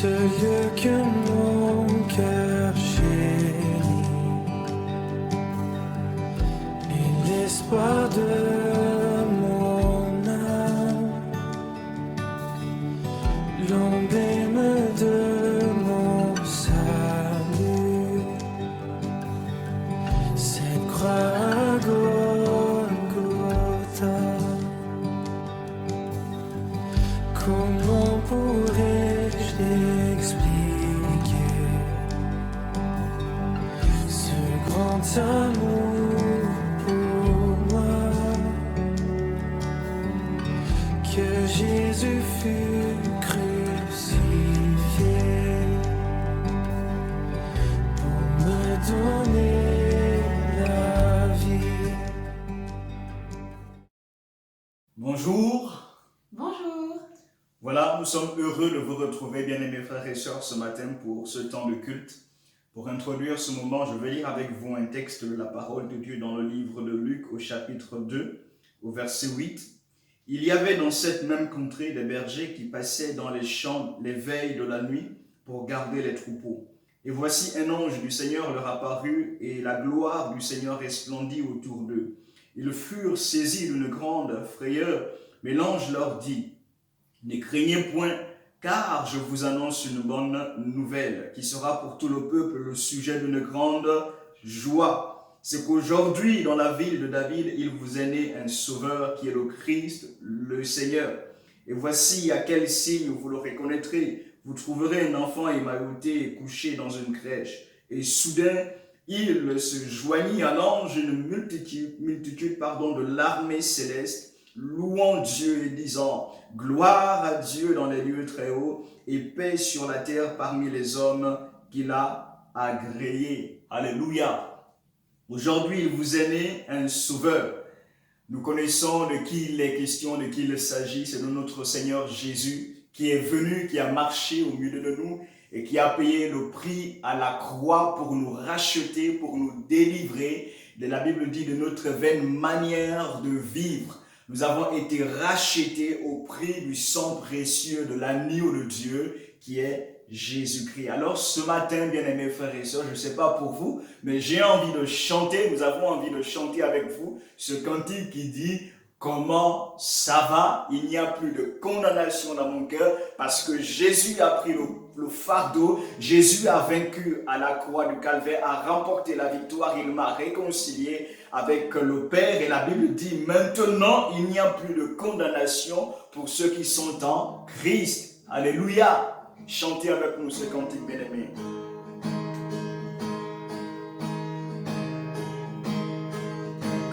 ce lieu que mon cœur chérit, et l'espoir de mon âme, l'emblème de mon salut, cette croix à Golgotha. Comment pourrais-je expliquer ce grand amour pour moi, que Jésus fut crucifié pour me donner la vie. Bonjour. Bonjour. Voilà, nous sommes heureux de vous retrouver, bien-aimés frères et sœurs, ce matin pour ce temps de culte. Pour introduire ce moment, je vais lire avec vous un texte de la parole de Dieu dans le livre de Luc au chapitre 2, au verset 8. Il y avait dans cette même contrée des bergers qui passaient dans les champs les veilles de la nuit pour garder les troupeaux. Et voici un ange du Seigneur leur apparut et la gloire du Seigneur resplendit autour d'eux. Ils furent saisis d'une grande frayeur, mais l'ange leur dit: ne craignez point, car je vous annonce une bonne nouvelle qui sera pour tout le peuple le sujet d'une grande joie. C'est qu'aujourd'hui, dans la ville de David, il vous est né un sauveur qui est le Christ, le Seigneur. Et voici à quel signe vous le reconnaîtrez. Vous trouverez un enfant émailloté couché dans une crèche. Et soudain, il se joignit à l'ange une multitude de l'armée céleste, louant Dieu et disant: gloire à Dieu dans les lieux très hauts et paix sur la terre parmi les hommes qu'il a agréés. Alléluia. Aujourd'hui, il vous est né un sauveur. Nous connaissons de qui il est question, de qui il s'agit. C'est de notre Seigneur Jésus qui est venu, qui a marché au milieu de nous et qui a payé le prix à la croix pour nous racheter, pour nous délivrer. La Bible dit de notre vaine manière de vivre. Nous avons été rachetés au prix du sang précieux de l'agneau de Dieu qui est Jésus-Christ. Alors ce matin, bien-aimés frères et sœurs, je ne sais pas pour vous, mais j'ai envie de chanter, nous avons envie de chanter avec vous ce cantique qui dit: comment ça va? Il n'y a plus de condamnation dans mon cœur parce que Jésus a pris le fardeau, Jésus a vaincu à la croix du calvaire, a remporté la victoire, il m'a réconcilié avec le Père. Et la Bible dit: maintenant il n'y a plus de condamnation pour ceux qui sont en Christ. Alléluia. Chantez avec nous ce cantique, bien-aimés.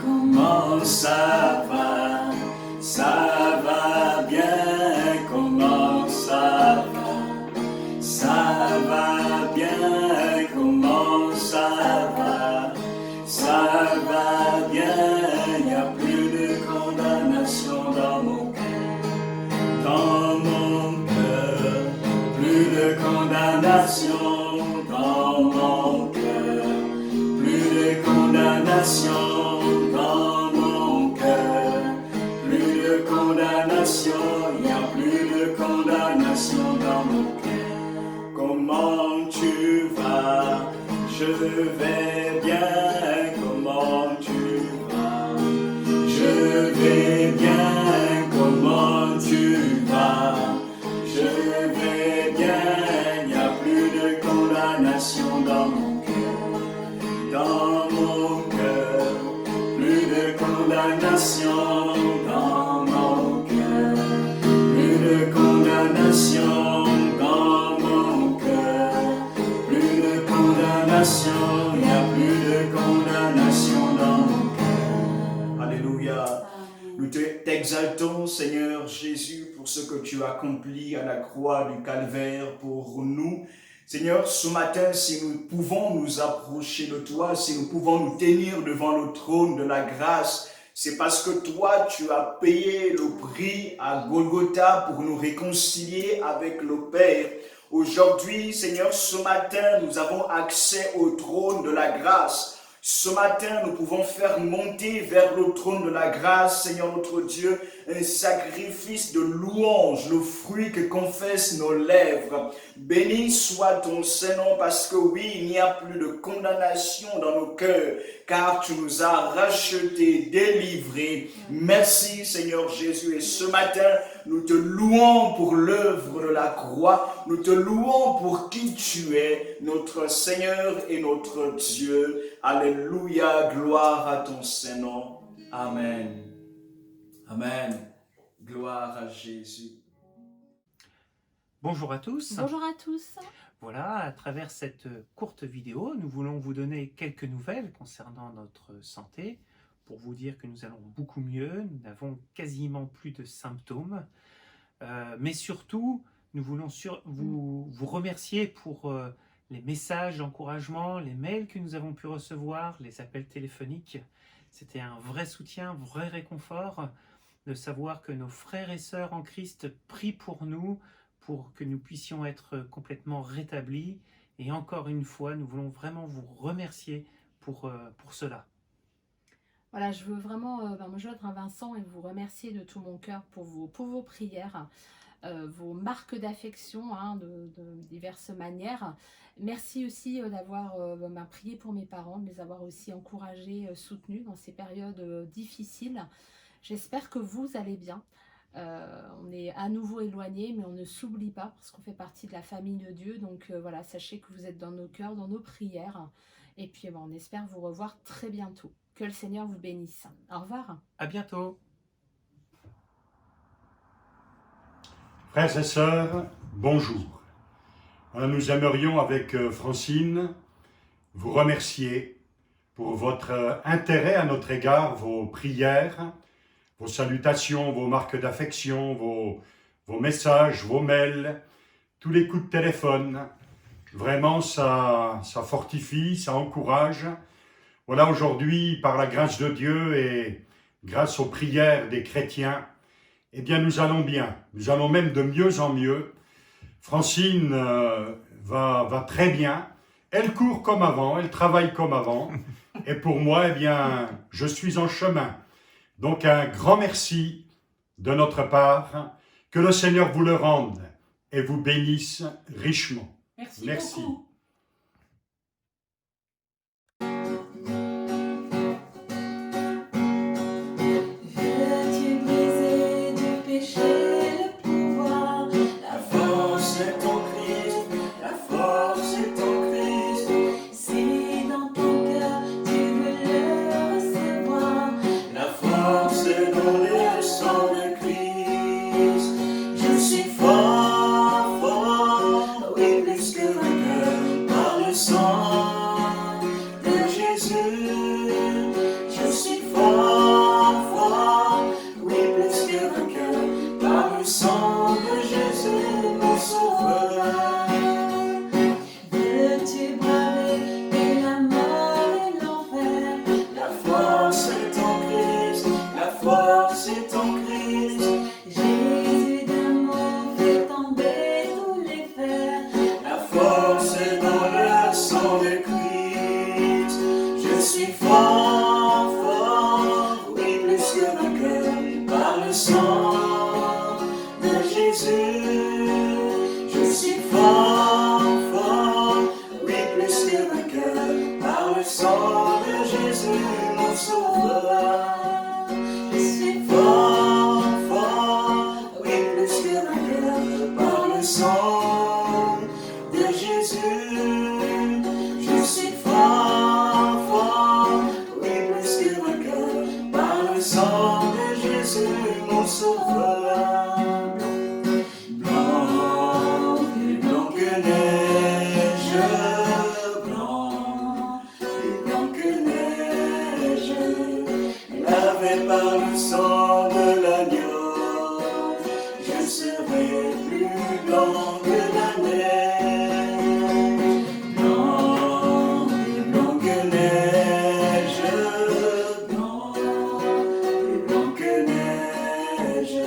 Comment ça va? Ça va bien. Comment ça va? Ça va bien. Comment ça va? Ça va bien. Il n'y a plus de condamnation dans mon cœur. Dans mon cœur, plus de condamnation dans mon cœur. Plus de condamnation. Il n'y a plus de condamnation dans mon cœur. Comment tu vas? Je vais bien. Comment tu vas? Je vais bien. Comment tu vas? Je vais bien. Il n'y a plus de condamnation dans mon cœur. Dans mon cœur, plus de condamnation dans mon cœur. Plus de condamnation dans mon cœur. Plus de condamnation, il n'y a plus de condamnation dans mon cœur. Alléluia. Nous t'exaltons, Seigneur Jésus, pour ce que tu as accompli à la croix du calvaire pour nous. Seigneur, ce matin, si nous pouvons nous approcher de toi, si nous pouvons nous tenir devant le trône de la grâce, c'est parce que toi, tu as payé le prix à Golgotha pour nous réconcilier avec le Père. Aujourd'hui, Seigneur, ce matin, nous avons accès au trône de la grâce. Ce matin, nous pouvons faire monter vers le trône de la grâce, Seigneur notre Dieu, un sacrifice de louange, le fruit que confessent nos lèvres. Béni soit ton Saint-Nom, parce que oui, il n'y a plus de condamnation dans nos cœurs, car tu nous as rachetés, délivrés. Merci Seigneur Jésus. Et ce matin, nous te louons pour l'œuvre de la croix. Nous te louons pour qui tu es, notre Seigneur et notre Dieu. Alléluia, gloire à ton Saint-Nom. Amen. Amen. Gloire à Jésus. Bonjour à tous. Bonjour à tous. Voilà, à travers cette courte vidéo, nous voulons vous donner quelques nouvelles concernant notre santé pour vous dire que nous allons beaucoup mieux, nous n'avons quasiment plus de symptômes, mais surtout, nous voulons vous remercier pour les messages d'encouragement, les mails que nous avons pu recevoir, les appels téléphoniques. C'était un vrai soutien, un vrai réconfort de savoir que nos frères et sœurs en Christ prient pour nous, pour que nous puissions être complètement rétablis. Et encore une fois, nous voulons vraiment vous remercier pour cela. Voilà, je veux vraiment me joindre à Vincent et vous remercier de tout mon cœur pour vos prières, vos marques d'affection de diverses manières. Merci aussi d'avoir prié pour mes parents, de les avoir aussi encouragés, soutenus dans ces périodes difficiles. J'espère que vous allez bien. On est à nouveau éloignés, mais on ne s'oublie pas parce qu'on fait partie de la famille de Dieu. Donc voilà, sachez que vous êtes dans nos cœurs, dans nos prières. Et puis on espère vous revoir très bientôt. Que le Seigneur vous bénisse. Au revoir. À bientôt. Frères et sœurs, bonjour. Nous aimerions avec Francine vous remercier pour votre intérêt à notre égard, vos prières, vos salutations, vos marques d'affection, vos messages, vos mails, tous les coups de téléphone. Vraiment, ça fortifie, ça encourage. Voilà, aujourd'hui, par la grâce de Dieu et grâce aux prières des chrétiens, eh bien, nous allons bien. Nous allons même de mieux en mieux. Francine va très bien. Elle court comme avant, elle travaille comme avant. Et pour moi, eh bien, je suis en chemin. Donc, un grand merci de notre part. Que le Seigneur vous le rende et vous bénisse richement. Merci beaucoup. Veux-tu briser du péché le pouvoir? La force est en Christ, la force est en Christ. Si dans ton cœur tu veux le recevoir, La force est dans le sang de Christ. Je suis fort, fort, oui, plus que vainqueur par le sang de Jésus. Je suis fort, fort, oui, plus que vainqueur par le sang de Jésus, mon sauveur. veux-tu braver la mort et l'enfer? La force est en Christ, la force est en Christ. Jésus d'amour fait tomber tous les fers. La force est dans le sang de Christ. Je suis fort, fort, oui, plus que vainqueur par le sang de Jésus. Je suis fort, fort, oui, plus que vainqueur par le sang de Jésus, mon sauveur. Je suis fort, fort, oui, plus que vainqueur par le sang de Jésus. Je suis fort, fort, oui, plus que vainqueur par le sang de Jésus, mon sauveur. Blanc, plus blanc que neige, blanc, plus blanc que neige, lavé par le sang de l'agneau, je serai plus blanc que la neige. Blanc, plus blanc que neige, blanc, plus blanc que neige,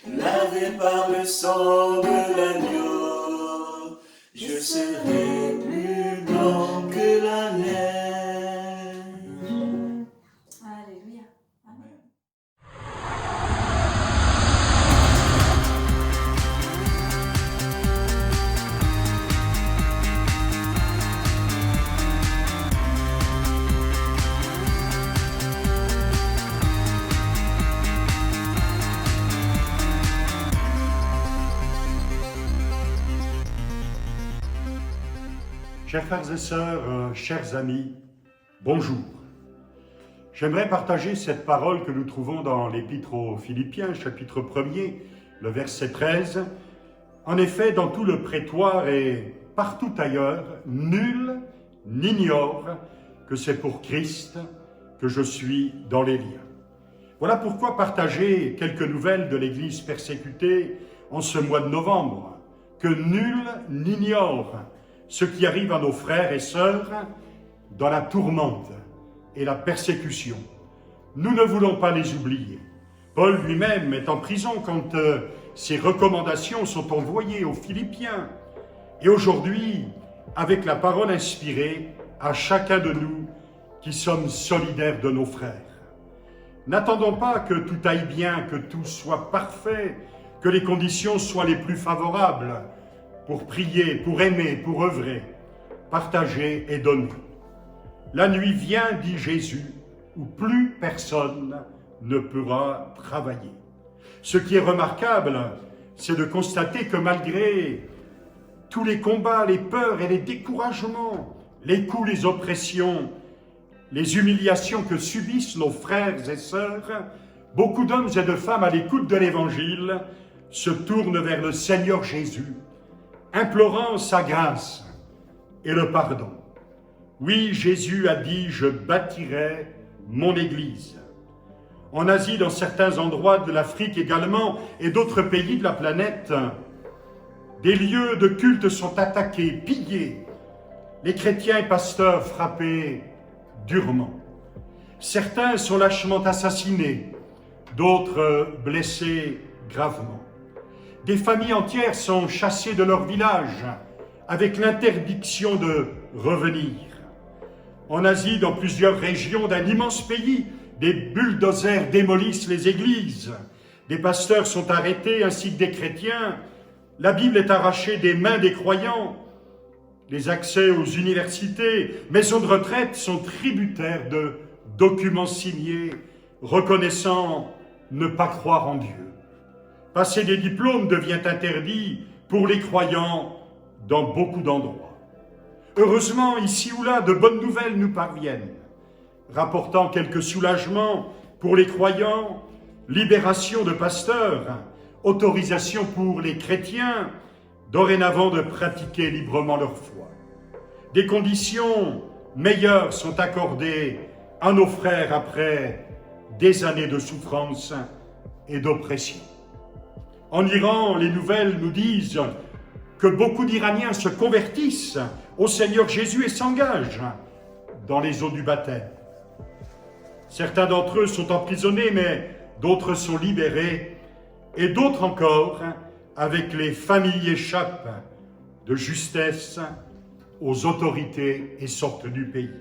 lavé par le sang de l'agneau, je serai plus blanc que la neige. Alléluia. Amen. Chers frères et sœurs, chers amis, bonjour. J'aimerais partager cette parole que nous trouvons dans l'Épître aux Philippiens, chapitre 1er, le verset 13. En effet, dans tout le prétoire et partout ailleurs, nul n'ignore que c'est pour Christ que je suis dans les liens. Voilà pourquoi partager quelques nouvelles de l'Église persécutée en ce mois de novembre, que nul n'ignore ce qui arrive à nos frères et sœurs dans la tourmente et la persécution. Nous ne voulons pas les oublier. Paul lui-même est en prison quand ses recommandations sont envoyées aux Philippiens. Et aujourd'hui, avec la parole inspirée, à chacun de nous qui sommes solidaires de nos frères. N'attendons pas que tout aille bien, que tout soit parfait, que les conditions soient les plus favorables pour prier, pour aimer, pour œuvrer, partager et donner. La nuit vient, dit Jésus, où plus personne ne pourra travailler. Ce qui est remarquable, c'est de constater que malgré tous les combats, les peurs et les découragements, les coups, les oppressions, les humiliations que subissent nos frères et sœurs, beaucoup d'hommes et de femmes à l'écoute de l'Évangile se tournent vers le Seigneur Jésus, implorant sa grâce et le pardon. Oui, Jésus a dit « Je bâtirai mon Église ». En Asie, dans certains endroits de l'Afrique également, et d'autres pays de la planète, des lieux de culte sont attaqués, pillés, les chrétiens et pasteurs frappés durement. Certains sont lâchement assassinés, d'autres blessés gravement. Des familles entières sont chassées de leur village avec l'interdiction de revenir. En Asie, dans plusieurs régions d'un immense pays, des bulldozers démolissent les églises. Des pasteurs sont arrêtés ainsi que des chrétiens. La Bible est arrachée des mains des croyants. Les accès aux universités, maisons de retraite sont tributaires de documents signés reconnaissant ne pas croire en Dieu. Passer des diplômes devient interdit pour les croyants dans beaucoup d'endroits. Heureusement, ici ou là, de bonnes nouvelles nous parviennent, rapportant quelques soulagements pour les croyants, libération de pasteurs, autorisation pour les chrétiens, dorénavant de pratiquer librement leur foi. Des conditions meilleures sont accordées à nos frères après des années de souffrance et d'oppression. En Iran, les nouvelles nous disent que beaucoup d'Iraniens se convertissent au Seigneur Jésus et s'engagent dans les eaux du baptême. Certains d'entre eux sont emprisonnés, mais d'autres sont libérés, et d'autres encore, avec les familles, échappent de justesse aux autorités et sortent du pays.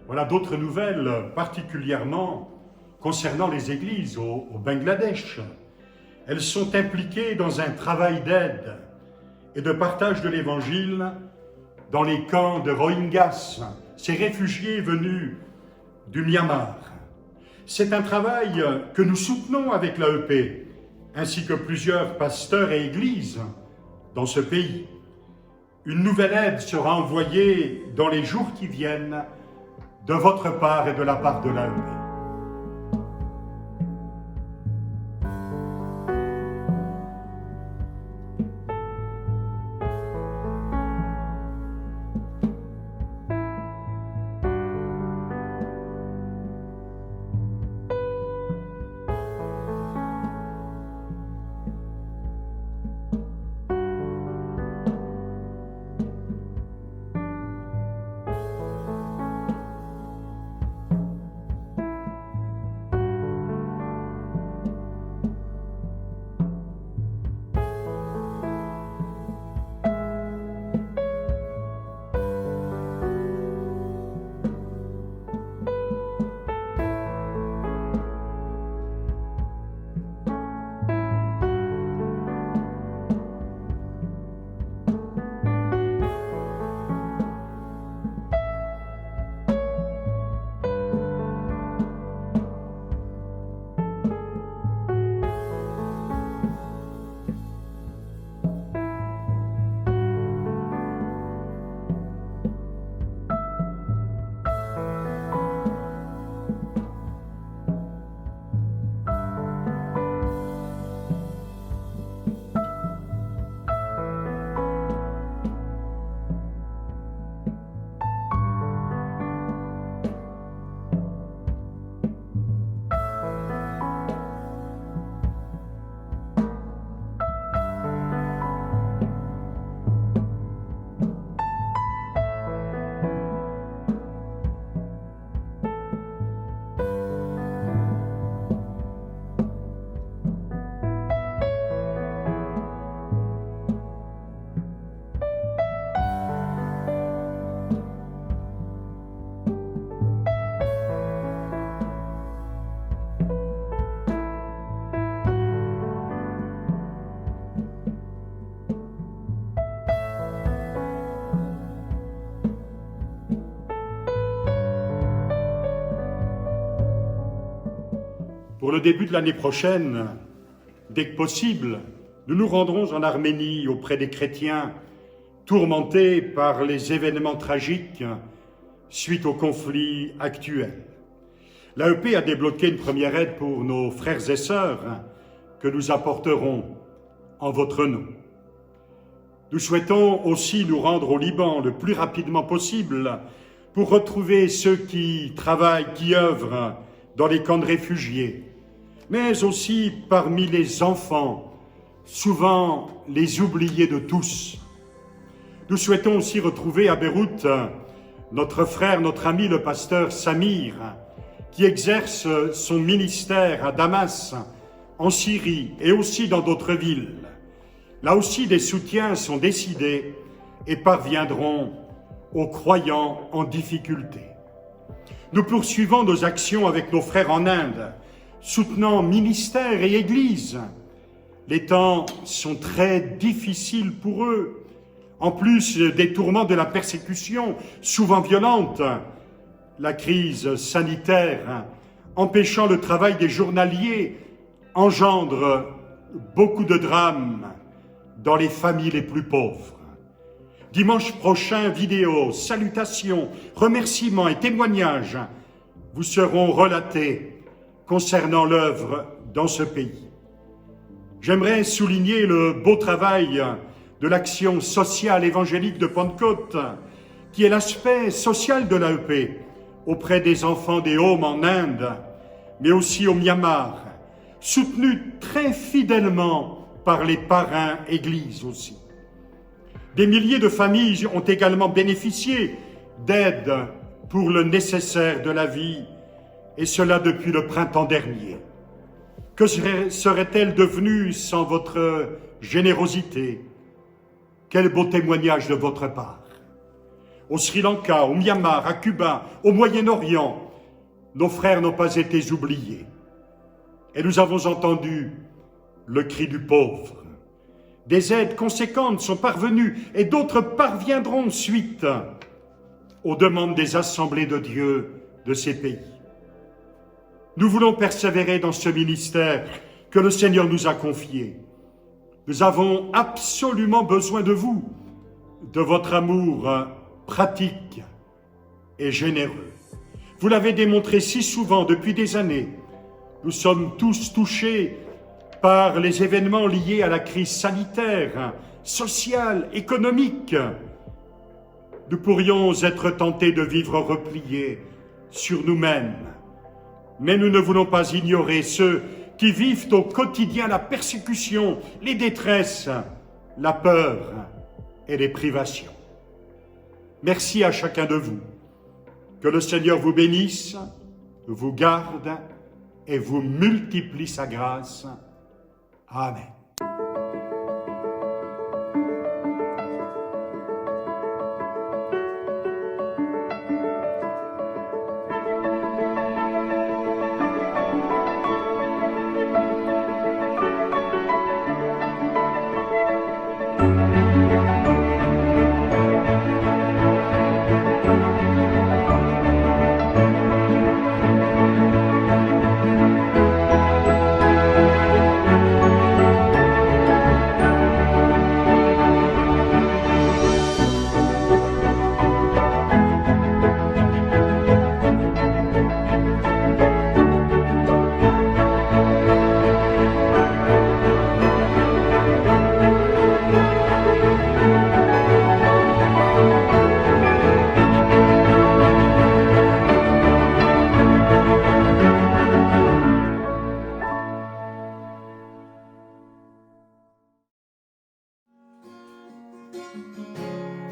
Voilà d'autres nouvelles, particulièrement concernant les églises au Bangladesh. Elles sont impliquées dans un travail d'aide et de partage de l'Évangile dans les camps de Rohingyas, ces réfugiés venus du Myanmar. C'est un travail que nous soutenons avec l'AEP, ainsi que plusieurs pasteurs et églises dans ce pays. Une nouvelle aide sera envoyée dans les jours qui viennent de votre part et de la part de l'AEP. Pour le début de l'année prochaine, dès que possible, nous nous rendrons en Arménie auprès des chrétiens tourmentés par les événements tragiques suite au conflit actuel. L'AEP a débloqué une première aide pour nos frères et sœurs que nous apporterons en votre nom. Nous souhaitons aussi nous rendre au Liban le plus rapidement possible pour retrouver ceux qui travaillent, qui œuvrent dans les camps de réfugiés, mais aussi parmi les enfants, souvent les oubliés de tous. Nous souhaitons aussi retrouver à Beyrouth notre frère, notre ami, le pasteur Samir, qui exerce son ministère à Damas, en Syrie et aussi dans d'autres villes. Là aussi, des soutiens sont décidés et parviendront aux croyants en difficulté. Nous poursuivons nos actions avec nos frères en Inde, soutenant ministères et églises. Les temps sont très difficiles pour eux. En plus des tourments de la persécution, souvent violente, la crise sanitaire, empêchant le travail des journaliers, engendre beaucoup de drames dans les familles les plus pauvres. Dimanche prochain, vidéos, salutations, remerciements et témoignages vous seront relatés concernant l'œuvre dans ce pays. J'aimerais souligner le beau travail de l'action sociale évangélique de Pentecôte, qui est l'aspect social de l'AEP auprès des enfants des Homes en Inde, mais aussi au Myanmar, soutenu très fidèlement par les parrains églises aussi. Des milliers de familles ont également bénéficié d'aide pour le nécessaire de la vie, et cela depuis le printemps dernier. Que serait-elle devenue sans votre générosité? Quel beau témoignage de votre part. Au Sri Lanka, au Myanmar, à Cuba, au Moyen-Orient, nos frères n'ont pas été oubliés. Et nous avons entendu le cri du pauvre. Des aides conséquentes sont parvenues et d'autres parviendront suite aux demandes des assemblées de Dieu de ces pays. Nous voulons persévérer dans ce ministère que le Seigneur nous a confié. Nous avons absolument besoin de vous, de votre amour pratique et généreux. Vous l'avez démontré si souvent depuis des années. Nous sommes tous touchés par les événements liés à la crise sanitaire, sociale, économique. Nous pourrions être tentés de vivre repliés sur nous-mêmes, mais nous ne voulons pas ignorer ceux qui vivent au quotidien la persécution, les détresses, la peur et les privations. Merci à chacun de vous. Que le Seigneur vous bénisse, vous garde et vous multiplie sa grâce. Amen.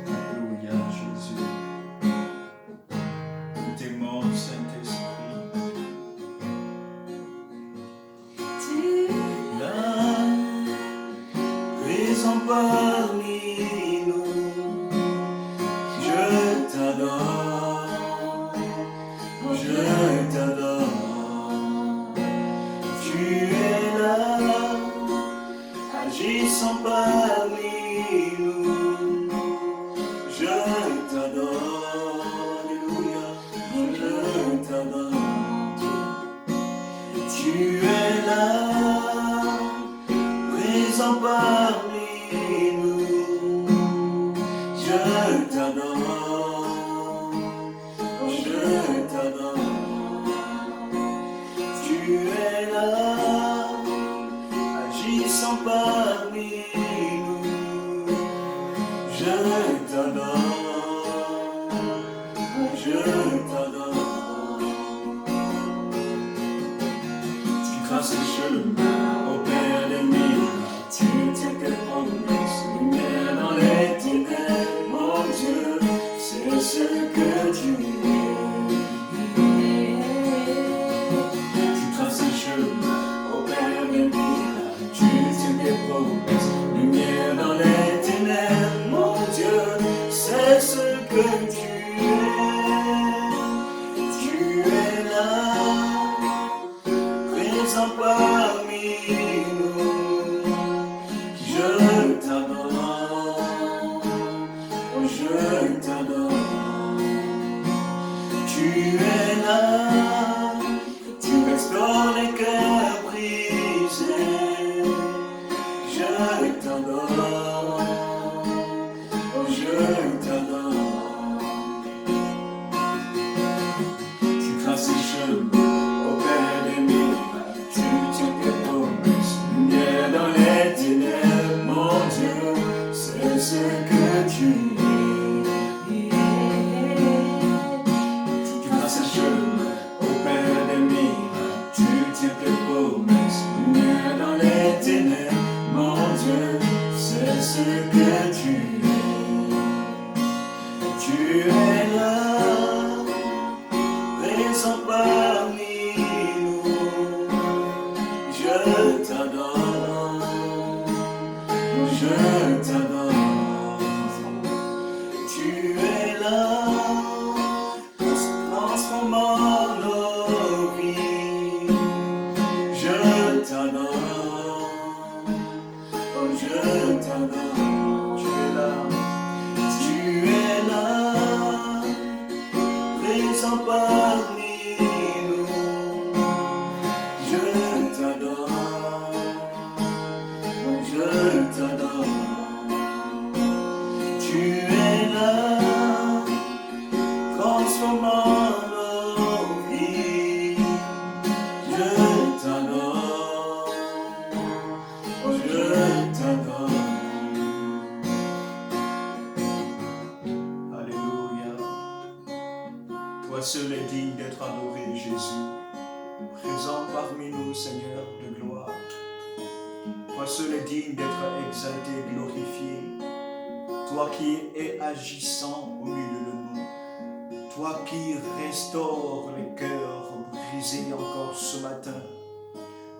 Alléluia, Jésus. Nous t'aimons, Saint-Esprit. Tu es Là, présent parmi nous, je t'adore, je t'adore. Tu es là, agissant parmi nous, je t'adore, alléluia, je t'adore. Tu Tu es là, présent parmi nous. Je t'adore, je t'adore. Tu es là, agissant parmi nous. Je t'adore, je t'adore. Tu traces le chemin au Père des miracles. Tu tiens que promesse, lumière dans les ténèbres. Mon Dieu, c'est ce que tu es. Tu traces le chemin au Père des miracles. Tu tiens que promesse, lumière dans les ténèbres. Mon Dieu, c'est ce que tu es. Tu es là, présent parmi nous. Je t'adore, je t'adore. Tu es là, tu explores les cœurs brisés. Je t'adore, je t'adore. Tu traces les chemins au Père des miracles. Tu tiens que promesses, lumière dans les ténèbres. Mon Dieu, c'est ce que tu es. Tu traces les chemins au Père des miracles. Tu tiens que promesses, lumière dans les ténèbres. Mon Dieu, c'est ce que tu es. Tu es là, présent parmi nous. Je t'adore, je t'adore. Tu es là, transformant nos vies. Je t'adore, je t'adore. Tu es là, tu es là, présent parmi nous. Je t'adore, je t'adore. Tu es là, transformant nos vies. Je t'adore, je t'adore. Alléluia. Toi seul est digne d'être adoré, Jésus. Présent parmi nous, Seigneur de gloire. Toi seul est digne d'être exalté, glorifié. Toi qui es agissant au milieu de nous. Toi qui restaures les cœurs brisés encore ce matin.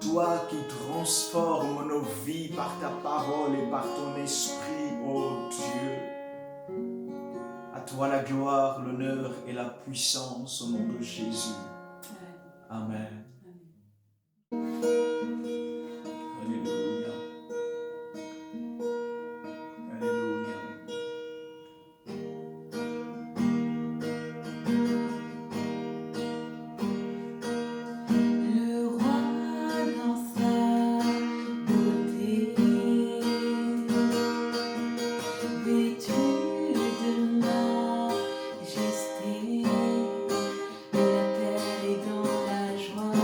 Toi qui transformes nos vies par ta parole et par ton esprit, ô Dieu. À toi la gloire, l'honneur et la puissance au nom de Jésus. Amen. Alléluia. Alléluia. Le roi dans sa beauté, vêtu de majesté, la terre est dans la joie,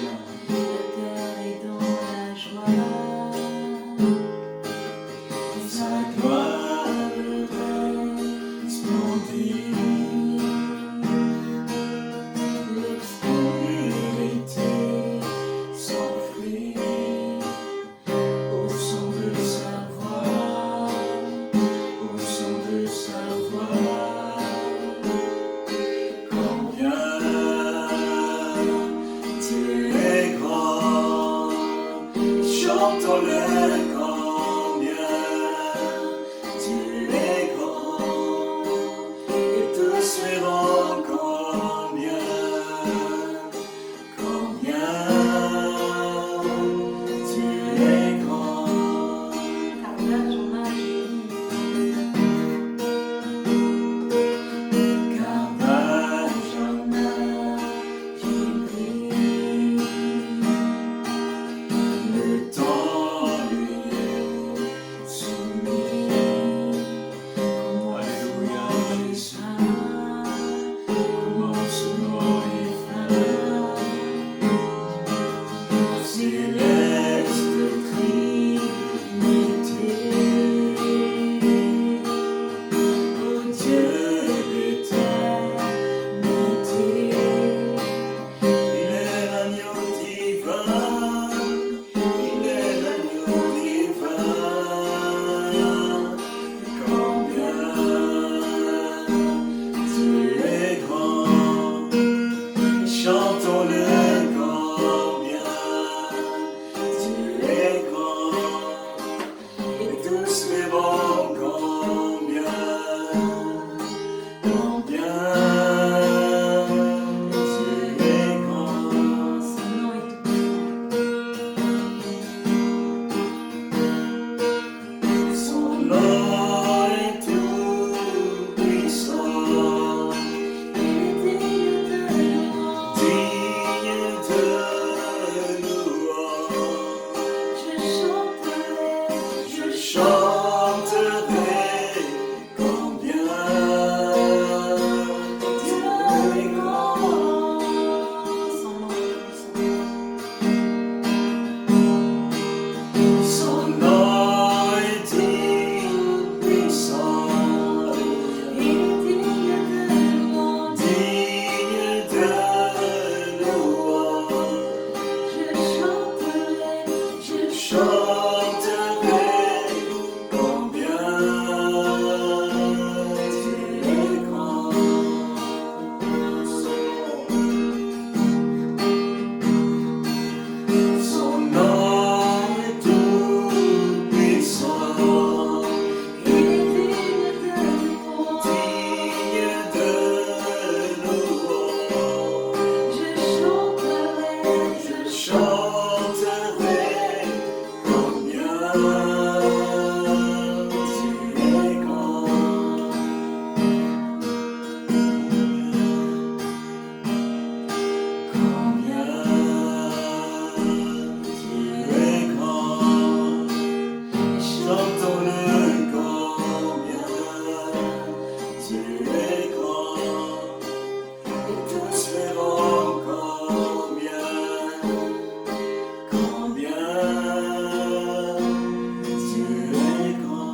la terre est dans la joie. Sa gloire resplendit. L'obscurité s'enfuit au son de sa voix, au son de sa voix. Combien tu es grand, chantons-le combien tu es grand, et tous verront combien tu es grand. Carnage en magie, Carnage en magie brille. céleste Trinité. Ô Dieu d'éternité, il est l'agneau divin, il est l'agneau divin. Combien Dieu est grand, chantons-le. Combien Dieu est grand, et tous verront combien Dieu est grand. Son nom est tout puissant, digne de louange. Je chanterai combien Dieu est grand. Son nom est tout puissant, digne de louange. Je chanterai combien Dieu est grand. Son nom est tout puissant, digne de louange. Je chanterai combien Dieu est grand. Combien Dieu est grand, chantons-le. Combien Dieu est grand, et tous verront combien Dieu est grand.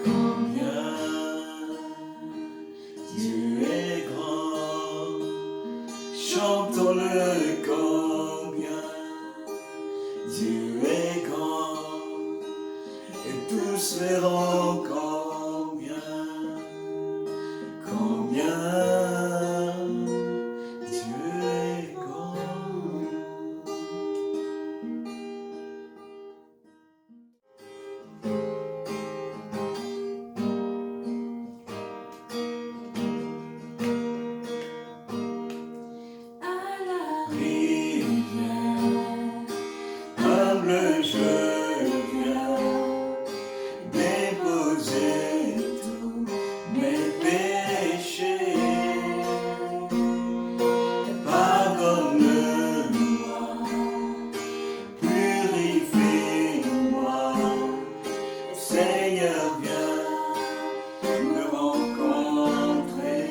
Combien Dieu est grand, chantons-le. Combien Dieu est grand, et tous verront combien Dieu est grand. À la Rivière, humble je viens déposer tous mes péchés. Pardonne-moi, purifie-moi, Seigneur, viens me rencontrer.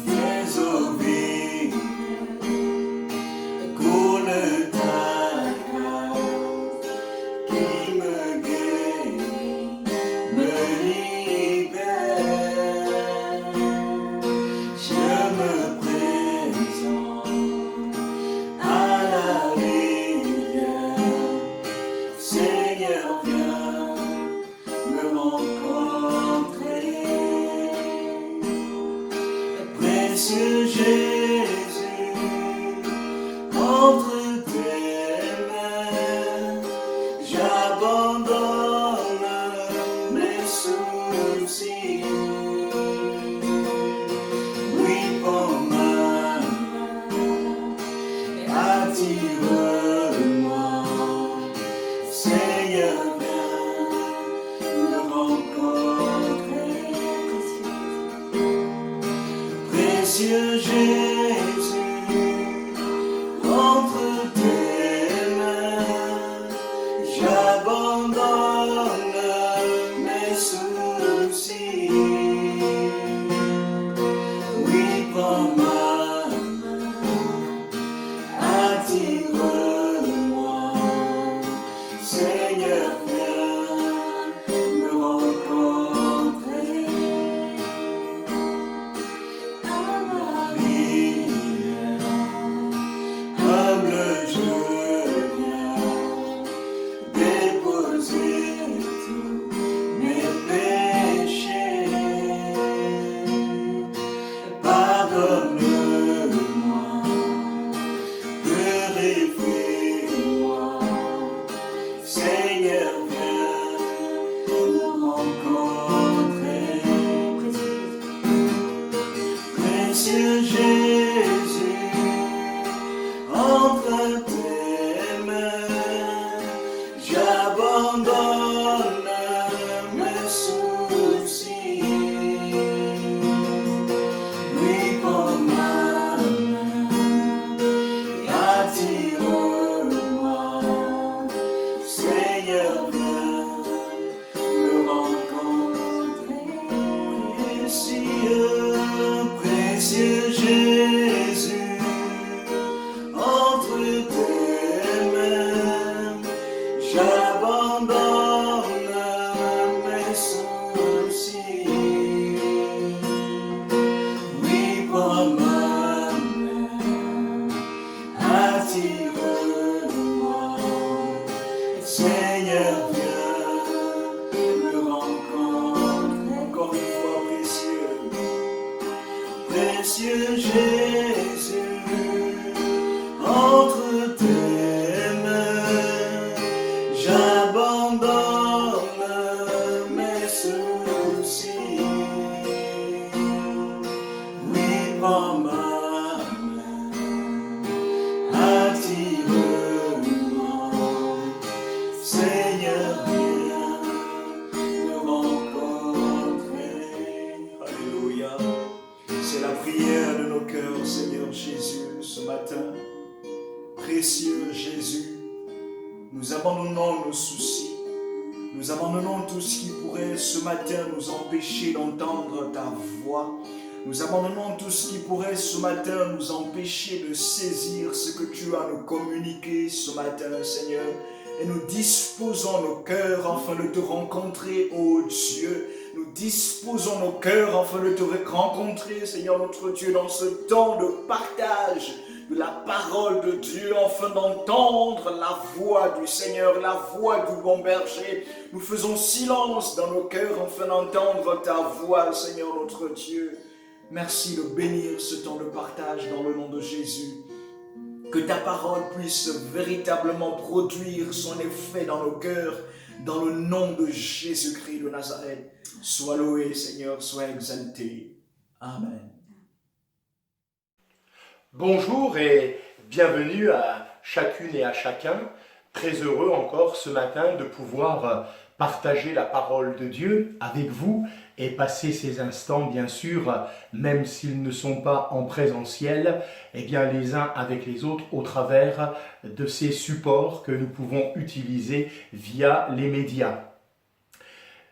Tes eaux vives coulent ta grâce qui me guérit, me libère. Je me présente à la rivière. Seigneur, viens me rencontrer. Précieux Jésus, entre tes mains, j'abandonne mes soucis. Oui, prends ma main et attire-moi. Seigneur, viens me rencontrer. Précieux Jésus, entre tes mains, j'abandonne mes soucis. Précieux Jésus, entre tes mains, j'abandonne mes soucis. Oui, prends ma main, attire-moi, Seigneur, viens me rencontrer. Encore une fois, précieux Jésus, entre tes mains, j'abandonne mes soucis. Oui, prends ma main, attire-moi, Seigneur, viens me rencontrer. Alléluia. C'est la prière de nos cœurs, Seigneur Jésus, ce matin. Précieux Jésus, nous abandonnons nos soucis, nous abandonnons tout ce qui pourrait ce matin nous empêcher d'entendre ta voix. Nous abandonnons tout ce qui pourrait ce matin nous empêcher de saisir ce que tu as nous communiqué ce matin, Seigneur. Et nous disposons nos cœurs afin de te rencontrer, ô Dieu. Nous disposons nos cœurs afin de te rencontrer, Seigneur notre Dieu, dans ce temps de partage de la parole de Dieu, afin d'entendre la voix du Seigneur, la voix du bon berger. Nous faisons silence dans nos cœurs afin d'entendre ta voix, Seigneur notre Dieu. Merci de bénir ce temps de partage dans le nom de Jésus. Que ta parole puisse véritablement produire son effet dans nos cœurs, dans le nom de Jésus-Christ de Nazareth. Sois loué, Seigneur, sois exalté. Amen. Bonjour et bienvenue à chacune et à chacun. Très heureux encore ce matin de pouvoir partager la parole de Dieu avec vous et passer ces instants, bien sûr, même s'ils ne sont pas en présentiel, eh bien les uns avec les autres au travers de ces supports que nous pouvons utiliser via les médias.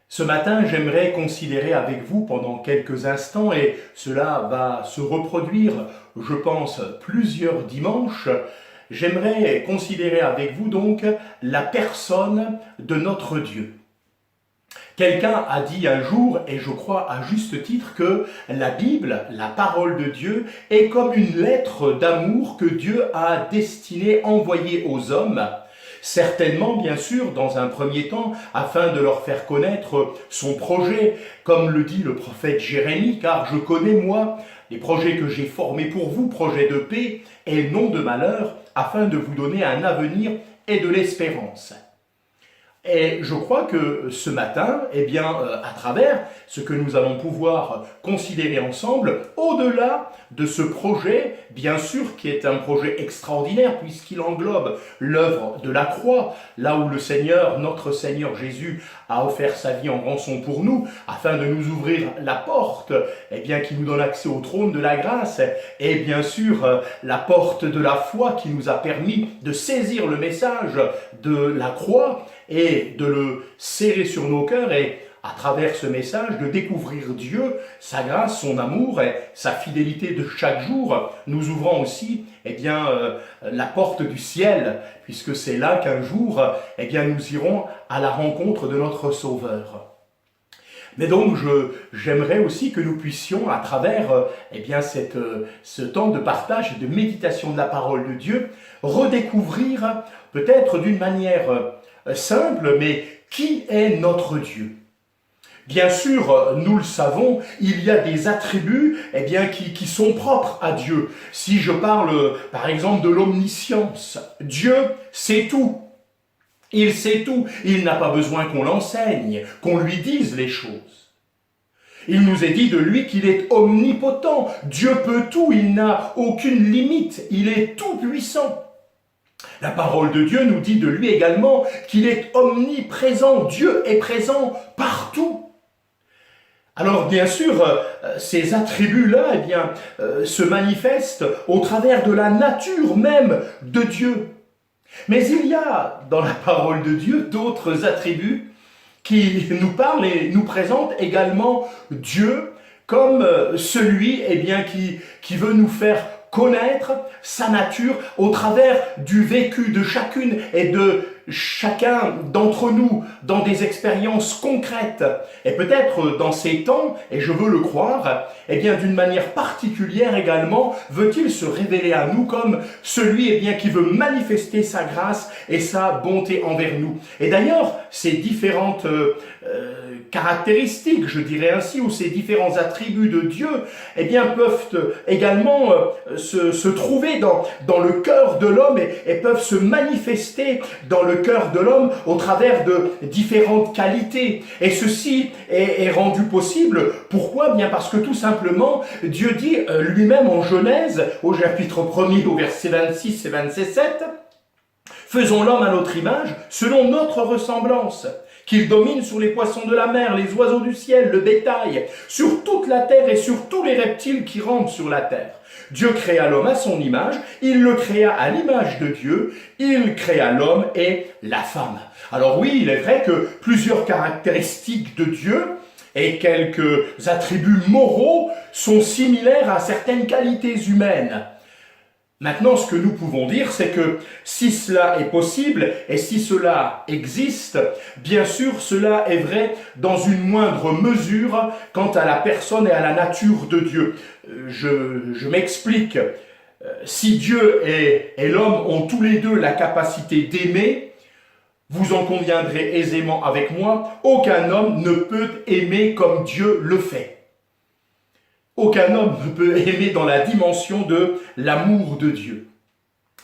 Ce matin, j'aimerais considérer avec vous pendant quelques instants, et cela va se reproduire, je pense, plusieurs dimanches. J'aimerais considérer avec vous donc la personne de notre Dieu. Quelqu'un a dit un jour, et je crois à juste titre, que la Bible, la parole de Dieu, est comme une lettre d'amour que Dieu a destinée, envoyée aux hommes. Certainement, bien sûr, dans un premier temps, afin de leur faire connaître son projet, comme le dit le prophète Jérémie, car je connais, moi, les projets que j'ai formés pour vous, projets de paix et non de malheur, afin de vous donner un avenir et de l'espérance. Et je crois que ce matin, eh bien, à travers ce que nous allons pouvoir considérer ensemble, au-delà de ce projet, bien sûr, qui est un projet extraordinaire, puisqu'il englobe l'œuvre de la croix, là où le Seigneur, notre Seigneur Jésus, a offert sa vie en rançon pour nous, afin de nous ouvrir la porte, eh bien, qui nous donne accès au trône de la grâce, et bien sûr, la porte de la foi qui nous a permis de saisir le message de la croix, et de le serrer sur nos cœurs et à travers ce message de découvrir Dieu, sa grâce, son amour et sa fidélité de chaque jour, nous ouvrant aussi eh bien, la porte du ciel, puisque c'est là qu'un jour eh bien, nous irons à la rencontre de notre Sauveur. Mais donc, j'aimerais aussi que nous puissions, à travers eh bien, ce temps de partage et de méditation de la parole de Dieu, redécouvrir peut-être d'une manière simple, mais qui est notre Dieu? Bien sûr, nous le savons, il y a des attributs eh bien, qui sont propres à Dieu. Si je parle, par exemple, de l'omniscience, Dieu sait tout. Il sait tout. Il n'a pas besoin qu'on l'enseigne, qu'on lui dise les choses. Il nous est dit de lui qu'il est omnipotent. Dieu peut tout, il n'a aucune limite. Il est tout puissant. La parole de Dieu nous dit de lui également qu'il est omniprésent. Dieu est présent partout. Alors bien sûr, ces attributs-là eh bien, se manifestent au travers de la nature même de Dieu. Mais il y a dans la parole de Dieu d'autres attributs qui nous parlent et nous présentent également Dieu comme celui qui veut nous faire connaître sa nature au travers du vécu de chacune et de chacun d'entre nous dans des expériences concrètes. Et peut-être dans ces temps, et je veux le croire, d'une manière particulière également, veut-il se révéler à nous comme celui qui veut manifester sa grâce et sa bonté envers nous. Et d'ailleurs, ces différentes caractéristiques, je dirais ainsi, ou ces différents attributs de Dieu, peuvent également se trouver dans le cœur de l'homme et peuvent se manifester dans le cœur de l'homme au travers de différentes qualités. Et ceci est rendu possible. Pourquoi? Bien parce que tout simplement, Dieu dit lui-même en Genèse, au chapitre 1er, au verset 26 et 27, « Faisons l'homme à notre image, selon notre ressemblance. » Qu'il domine sur les poissons de la mer, les oiseaux du ciel, le bétail, sur toute la terre et sur tous les reptiles qui rampent sur la terre. Dieu créa l'homme à son image, il le créa à l'image de Dieu, il créa l'homme et la femme. Alors oui, il est vrai que plusieurs caractéristiques de Dieu et quelques attributs moraux sont similaires à certaines qualités humaines. Maintenant, ce que nous pouvons dire, c'est que si cela est possible et si cela existe, bien sûr, cela est vrai dans une moindre mesure quant à la personne et à la nature de Dieu. Je m'explique. Si Dieu et l'homme ont tous les deux la capacité d'aimer, vous en conviendrez aisément avec moi, aucun homme ne peut aimer comme Dieu le fait. Aucun homme ne peut aimer dans la dimension de l'amour de Dieu.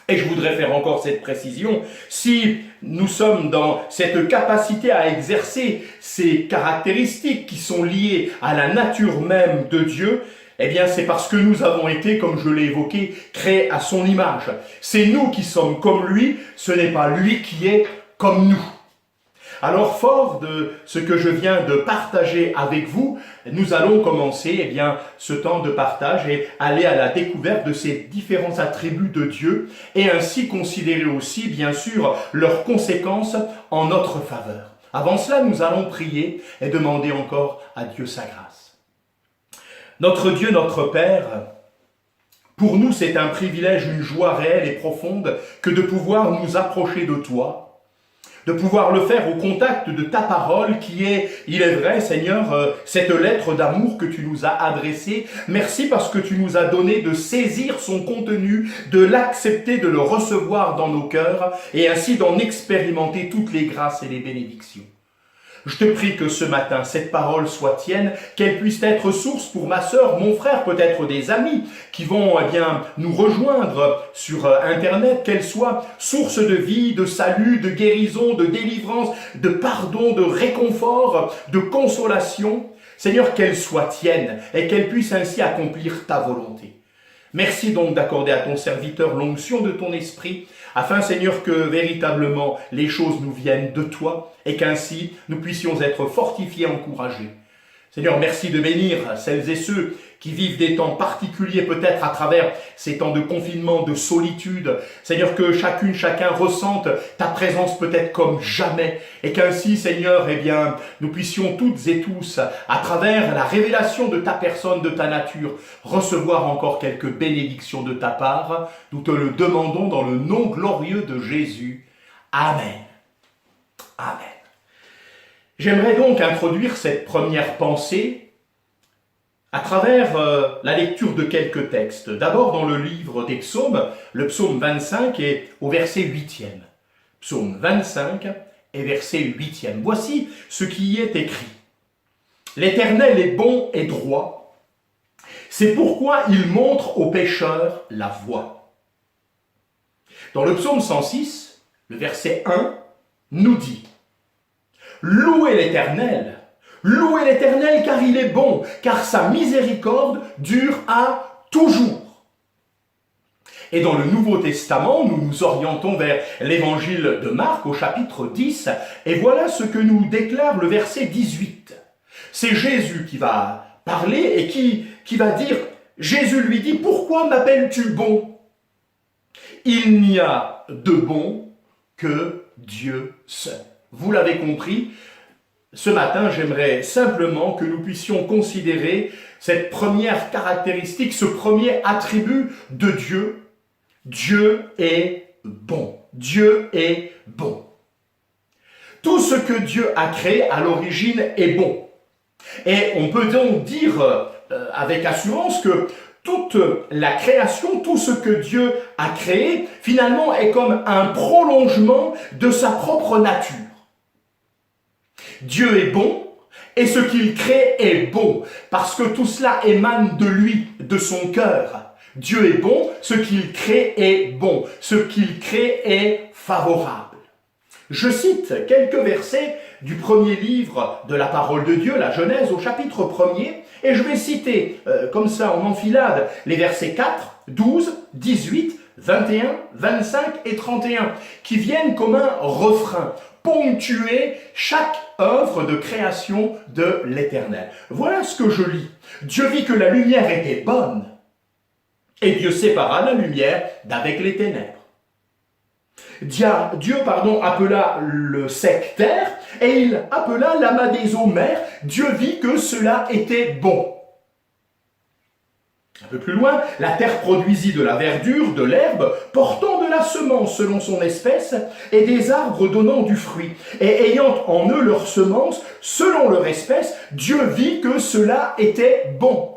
Et je voudrais faire encore cette précision, si nous sommes dans cette capacité à exercer ces caractéristiques qui sont liées à la nature même de Dieu, c'est parce que nous avons été, comme je l'ai évoqué, créés à son image. C'est nous qui sommes comme lui, ce n'est pas lui qui est comme nous. Alors, fort de ce que je viens de partager avec vous, nous allons commencer ce temps de partage et aller à la découverte de ces différents attributs de Dieu et ainsi considérer aussi, bien sûr, leurs conséquences en notre faveur. Avant cela, nous allons prier et demander encore à Dieu sa grâce. Notre Dieu, notre Père, pour nous, c'est un privilège, une joie réelle et profonde que de pouvoir nous approcher de toi, de pouvoir le faire au contact de ta parole qui est, il est vrai Seigneur, cette lettre d'amour que tu nous as adressée. Merci parce que tu nous as donné de saisir son contenu, de l'accepter, de le recevoir dans nos cœurs et ainsi d'en expérimenter toutes les grâces et les bénédictions. Je te prie que ce matin, cette parole soit tienne, qu'elle puisse être source pour ma sœur, mon frère, peut-être des amis qui vont nous rejoindre sur Internet, qu'elle soit source de vie, de salut, de guérison, de délivrance, de pardon, de réconfort, de consolation. Seigneur, qu'elle soit tienne et qu'elle puisse ainsi accomplir ta volonté. Merci donc d'accorder à ton serviteur l'onction de ton esprit, afin, Seigneur, que véritablement les choses nous viennent de toi et qu'ainsi nous puissions être fortifiés, encouragés. Seigneur, merci de bénir celles et ceux qui vivent des temps particuliers peut-être à travers ces temps de confinement, de solitude. Seigneur, que chacune, chacun ressente ta présence peut-être comme jamais et qu'ainsi, Seigneur, nous puissions toutes et tous, à travers la révélation de ta personne, de ta nature, recevoir encore quelques bénédictions de ta part. Nous te le demandons dans le nom glorieux de Jésus. Amen. Amen. J'aimerais donc introduire cette première pensée à travers la lecture de quelques textes. D'abord dans le livre des psaumes, le psaume 25 et au verset 8e. Psaume 25 et verset 8e. Voici ce qui y est écrit. « L'Éternel est bon et droit, c'est pourquoi il montre aux pécheurs la voie. » Dans le psaume 106, le verset 1 nous dit « Louez l'Éternel car il est bon, car sa miséricorde dure à toujours. » Et dans le Nouveau Testament, nous nous orientons vers l'évangile de Marc au chapitre 10, et voilà ce que nous déclare le verset 18. C'est Jésus qui va parler et qui va dire, Jésus lui dit, « Pourquoi m'appelles-tu bon ? Il n'y a de bon que Dieu seul. » Vous l'avez compris, ce matin, j'aimerais simplement que nous puissions considérer cette première caractéristique, ce premier attribut de Dieu. Dieu est bon. Dieu est bon. Tout ce que Dieu a créé à l'origine est bon. Et on peut donc dire avec assurance que toute la création, tout ce que Dieu a créé, finalement est comme un prolongement de sa propre nature. Dieu est bon et ce qu'il crée est bon parce que tout cela émane de lui, de son cœur. Dieu est bon, ce qu'il crée est bon, ce qu'il crée est favorable. Je cite quelques versets du premier livre de la parole de Dieu, la Genèse, au chapitre 1er, et je vais citer, comme ça en enfilade, les versets 4, 12, 18, 21, 25 et 31, qui viennent comme un refrain, ponctuer chaque œuvre de création de l'Éternel. Voilà ce que je lis. Dieu vit que la lumière était bonne, et Dieu sépara la lumière d'avec les ténèbres. Dieu appela le sec terre, et il appela l'amas des eaux mer. Dieu vit que cela était bon. Un peu plus loin, la terre produisit de la verdure, de l'herbe, portant de la semence selon son espèce, et des arbres donnant du fruit, et ayant en eux leur semence selon leur espèce. Dieu vit que cela était bon.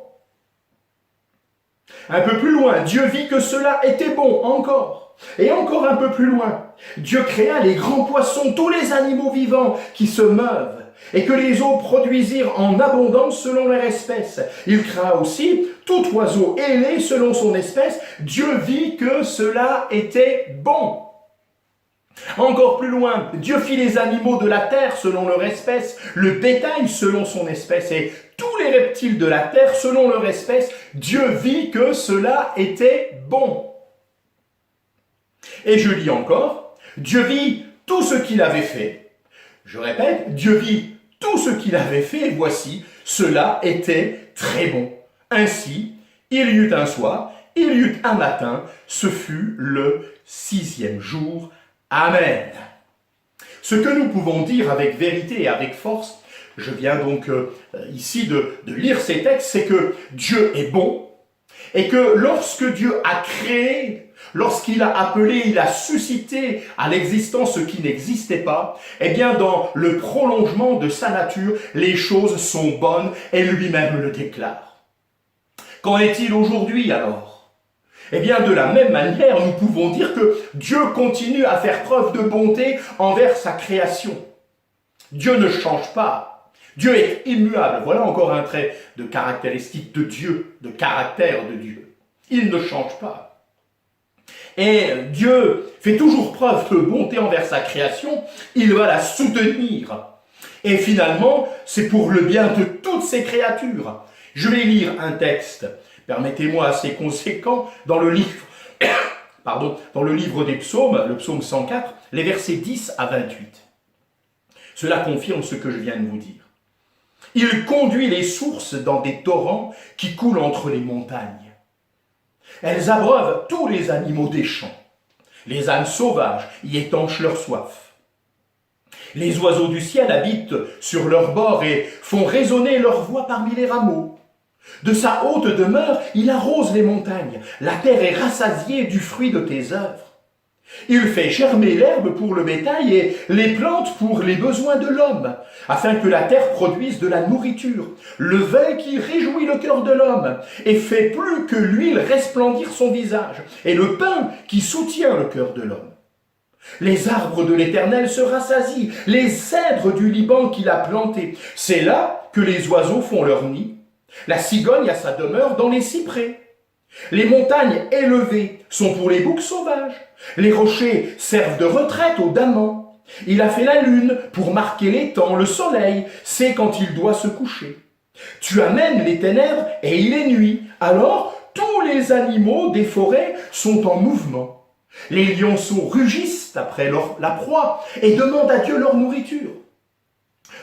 Un peu plus loin, Dieu vit que cela était bon encore. Et encore un peu plus loin, Dieu créa les grands poissons, tous les animaux vivants qui se meuvent, et que les eaux produisirent en abondance selon leur espèce. Il créa aussi tout oiseau ailé selon son espèce. Dieu vit que cela était bon. Encore plus loin, Dieu fit les animaux de la terre selon leur espèce, le bétail selon son espèce, et tous les reptiles de la terre selon leur espèce. Dieu vit que cela était bon. Et je lis encore, Dieu vit tout ce qu'il avait fait. Je répète, Dieu vit tout ce qu'il avait fait, et voici, cela était très bon. Ainsi, il y eut un soir, il y eut un matin, ce fut le 6e jour. Amen. Ce que nous pouvons dire avec vérité et avec force, je viens donc ici de lire ces textes, c'est que Dieu est bon, et que lorsque Dieu a créé, lorsqu'il a appelé, il a suscité à l'existence ce qui n'existait pas, eh bien dans le prolongement de sa nature, les choses sont bonnes et lui-même le déclare. Qu'en est-il aujourd'hui alors? Eh bien de la même manière, nous pouvons dire que Dieu continue à faire preuve de bonté envers sa création. Dieu ne change pas. Dieu est immuable. Voilà encore un trait de caractéristique de Dieu, de caractère de Dieu. Il ne change pas. Et Dieu fait toujours preuve de bonté envers sa création. Il va la soutenir. Et finalement, c'est pour le bien de toutes ses créatures. Je vais lire un texte, permettez-moi assez conséquent, dans le livre des psaumes, le psaume 104, les versets 10 à 28. Cela confirme ce que je viens de vous dire. Il conduit les sources dans des torrents qui coulent entre les montagnes. Elles abreuvent tous les animaux des champs. Les ânes sauvages y étanchent leur soif. Les oiseaux du ciel habitent sur leurs bords et font résonner leur voix parmi les rameaux. De sa haute demeure, il arrose les montagnes. La terre est rassasiée du fruit de tes œuvres. Il fait germer l'herbe pour le bétail et les plantes pour les besoins de l'homme, afin que la terre produise de la nourriture, le vin qui réjouit le cœur de l'homme, et fait plus que l'huile resplendir son visage, et le pain qui soutient le cœur de l'homme. Les arbres de l'Éternel se rassasient, les cèdres du Liban qu'il a plantés. C'est là que les oiseaux font leur nid. La cigogne a sa demeure dans les cyprès. Les montagnes élevées sont pour les boucs sauvages. Les rochers servent de retraite aux damans. Il a fait la lune pour marquer les temps. Le soleil sait quand il doit se coucher. Tu amènes les ténèbres et il est nuit. Alors, tous les animaux des forêts sont en mouvement. Les lionceaux rugissent après la proie et demandent à Dieu leur nourriture.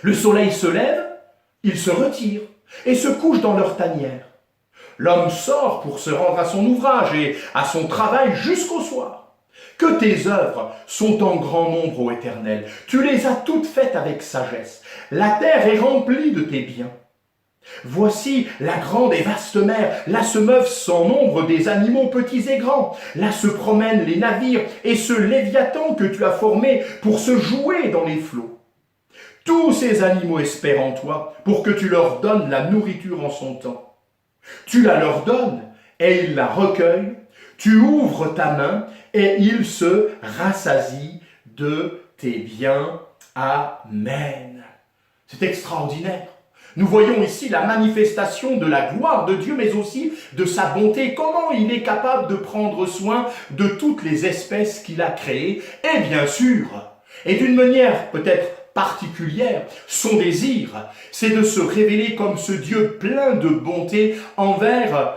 Le soleil se lève, il se retire et se couche dans leur tanière. L'homme sort pour se rendre à son ouvrage et à son travail jusqu'au soir. que tes œuvres sont en grand nombre, ô Éternel. Tu les as toutes faites avec sagesse. La terre est remplie de tes biens. Voici la grande et vaste mer, là se meuvent sans nombre des animaux petits et grands, là se promènent les navires et ce léviathan que tu as formé pour se jouer dans les flots. Tous ces animaux espèrent en toi pour que tu leur donnes la nourriture en son temps. Tu la leur donnes et ils la recueillent, tu ouvres ta main et ils se rassasient de tes biens. Amen. C'est extraordinaire. Nous voyons ici la manifestation de la gloire de Dieu, mais aussi de sa bonté. Comment il est capable de prendre soin de toutes les espèces qu'il a créées. Et bien sûr, et d'une manière peut-être particulière, son désir, c'est de se révéler comme ce Dieu plein de bonté envers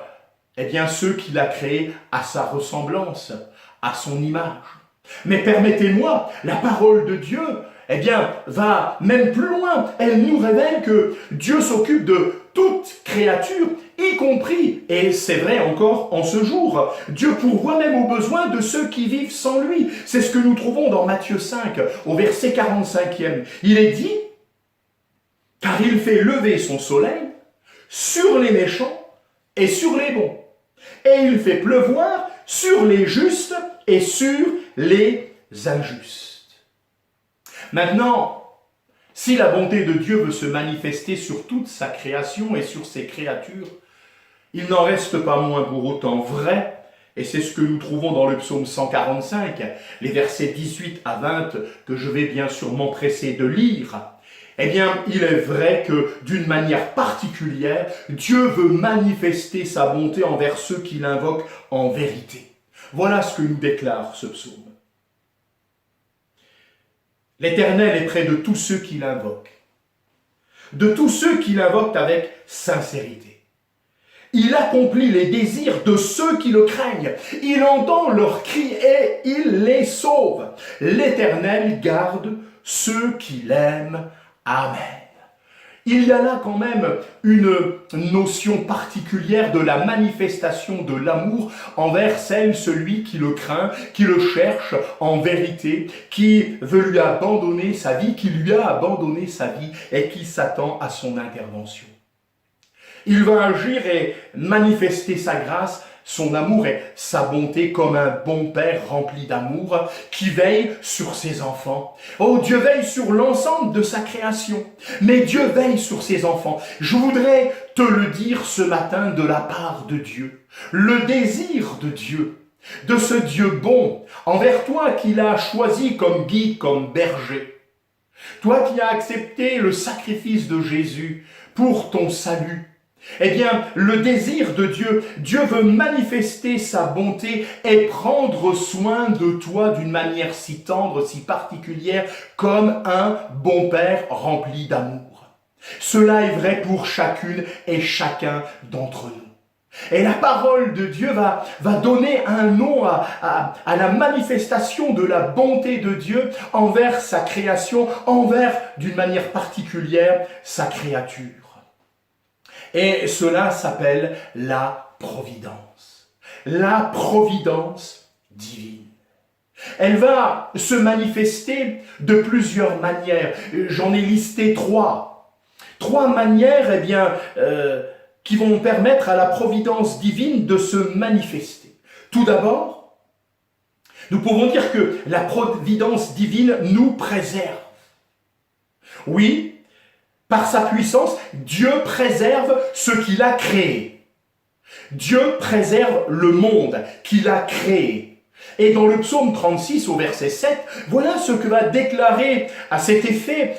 ceux qu'il a créés à sa ressemblance, à son image. Mais permettez-moi, la parole de Dieu va même plus loin. Elle nous révèle que Dieu s'occupe de toute créature, y compris, et c'est vrai encore en ce jour, Dieu pourvoit même aux besoins de ceux qui vivent sans lui. C'est ce que nous trouvons dans Matthieu 5, au verset 45e. Il est dit, car il fait lever son soleil sur les méchants et sur les bons, et il fait pleuvoir sur les justes et sur les injustes. Maintenant, si la bonté de Dieu veut se manifester sur toute sa création et sur ses créatures, il n'en reste pas moins pour autant vrai, et c'est ce que nous trouvons dans le psaume 145, les versets 18 à 20, que je vais bien sûr m'empresser de lire. Il est vrai que d'une manière particulière, Dieu veut manifester sa bonté envers ceux qui l'invoquent en vérité. Voilà ce que nous déclare ce psaume. L'Éternel est près de tous ceux qui l'invoquent, de tous ceux qui l'invoquent avec sincérité. Il accomplit les désirs de ceux qui le craignent. Il entend leurs cris et il les sauve. L'Éternel garde ceux qui l'aiment. Amen. Il y a là quand même une notion particulière de la manifestation de l'amour envers celui qui le craint, qui le cherche en vérité, qui veut lui abandonner sa vie, qui lui a abandonné sa vie et qui s'attend à son intervention. Il va agir et manifester sa grâce, son amour et sa bonté comme un bon père rempli d'amour qui veille sur ses enfants. Oh, Dieu veille sur l'ensemble de sa création, mais Dieu veille sur ses enfants. Je voudrais te le dire ce matin de la part de Dieu. Le désir de Dieu, de ce Dieu bon, envers toi qu'il a choisi comme guide, comme berger. Toi qui as accepté le sacrifice de Jésus pour ton salut, le désir de Dieu, Dieu veut manifester sa bonté et prendre soin de toi d'une manière si tendre, si particulière, comme un bon père rempli d'amour. Cela est vrai pour chacune et chacun d'entre nous. Et la parole de Dieu va donner un nom à la manifestation de la bonté de Dieu envers sa création, envers, d'une manière particulière, sa créature. Et cela s'appelle la providence. La providence divine. Elle va se manifester de plusieurs manières. J'en ai listé trois. Trois manières, qui vont permettre à la providence divine de se manifester. Tout d'abord, nous pouvons dire que la providence divine nous préserve. Oui, par sa puissance, Dieu préserve ce qu'il a créé. Dieu préserve le monde qu'il a créé. Et dans le psaume 36 au verset 7, voilà ce que va déclarer à cet effet,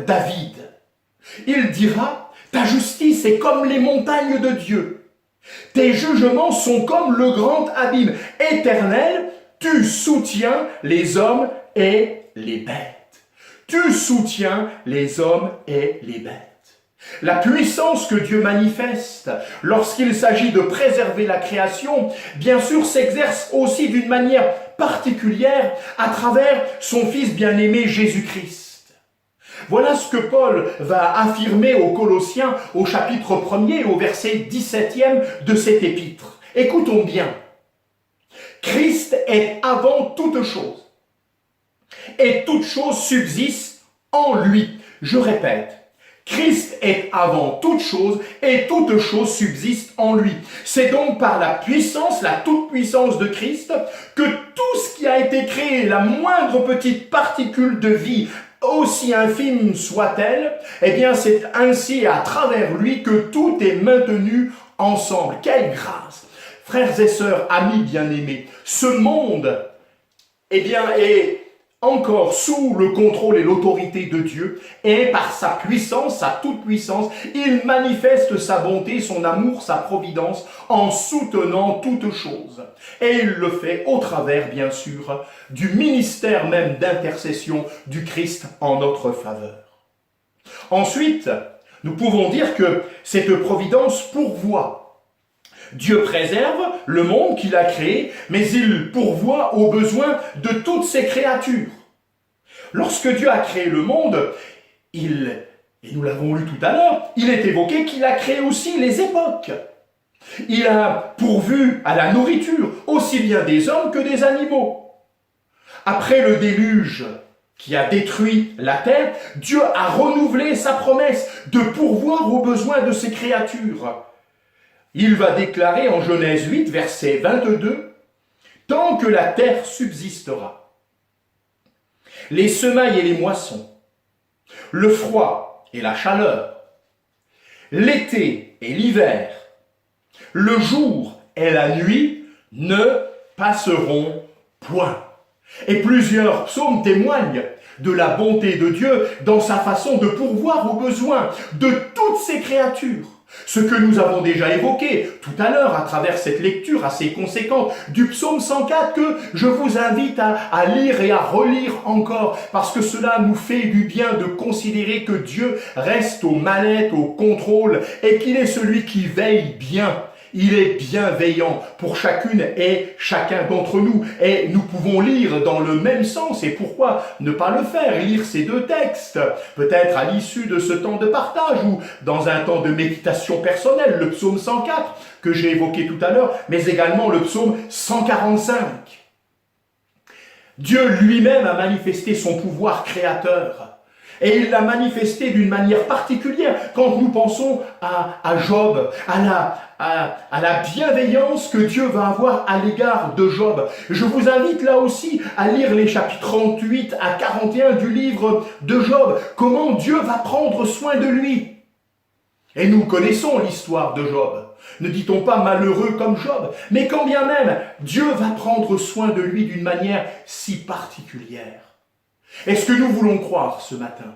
David. Il dira, ta justice est comme les montagnes de Dieu. Tes jugements sont comme le grand abîme. Éternel, tu soutiens les hommes et les bêtes. Tu soutiens les hommes et les bêtes. La puissance que Dieu manifeste lorsqu'il s'agit de préserver la création, bien sûr, s'exerce aussi d'une manière particulière à travers son Fils bien-aimé Jésus-Christ. Voilà ce que Paul va affirmer aux Colossiens au chapitre 1er, au verset 17e de cette épître. Écoutons bien. « Christ est avant toute chose. Et toute chose subsiste en lui. Je répète, Christ est avant toute chose et toute chose subsiste en lui. C'est donc par la puissance, la toute-puissance de Christ, que tout ce qui a été créé, la moindre petite particule de vie, aussi infime soit-elle, eh bien c'est ainsi à travers lui que tout est maintenu ensemble. Quelle grâce! Frères et sœurs, amis bien-aimés, ce monde, eh bien, est encore sous le contrôle et l'autorité de Dieu, et par sa puissance, sa toute-puissance, il manifeste sa bonté, son amour, sa providence, en soutenant toutes choses. Et il le fait au travers, bien sûr, du ministère même d'intercession du Christ en notre faveur. Ensuite, nous pouvons dire que cette providence pourvoit. Dieu préserve le monde qu'il a créé, mais il pourvoit aux besoins de toutes ses créatures. Lorsque Dieu a créé le monde, et nous l'avons lu tout à l'heure, il est évoqué qu'il a créé aussi les époques. Il a pourvu à la nourriture, aussi bien des hommes que des animaux. Après le déluge qui a détruit la terre, Dieu a renouvelé sa promesse de pourvoir aux besoins de ses créatures. Il va déclarer en Genèse 8, verset 22, « Tant que la terre subsistera, les semailles et les moissons, le froid et la chaleur, l'été et l'hiver, le jour et la nuit ne passeront point. » Et plusieurs psaumes témoignent de la bonté de Dieu dans sa façon de pourvoir aux besoins de toutes ses créatures. Ce que nous avons déjà évoqué tout à l'heure à travers cette lecture assez conséquente du psaume 104 que je vous invite à lire et à relire encore parce que cela nous fait du bien de considérer que Dieu reste aux manettes, au contrôle et qu'il est celui qui veille bien. Il est bienveillant pour chacune et chacun d'entre nous. Et nous pouvons lire dans le même sens. Et pourquoi ne pas le faire? Lire ces deux textes. Peut-être à l'issue de ce temps de partage ou dans un temps de méditation personnelle. Le psaume 104 que j'ai évoqué tout à l'heure, mais également le psaume 145. Dieu lui-même a manifesté son pouvoir créateur. Et il l'a manifesté d'une manière particulière quand nous pensons à Job, à la bienveillance que Dieu va avoir à l'égard de Job. Je vous invite là aussi à lire les chapitres 38 à 41 du livre de Job. Comment Dieu va prendre soin de lui. Et nous connaissons l'histoire de Job. Ne dit-on pas malheureux comme Job, mais quand bien même Dieu va prendre soin de lui d'une manière si particulière. Est-ce que nous voulons croire ce matin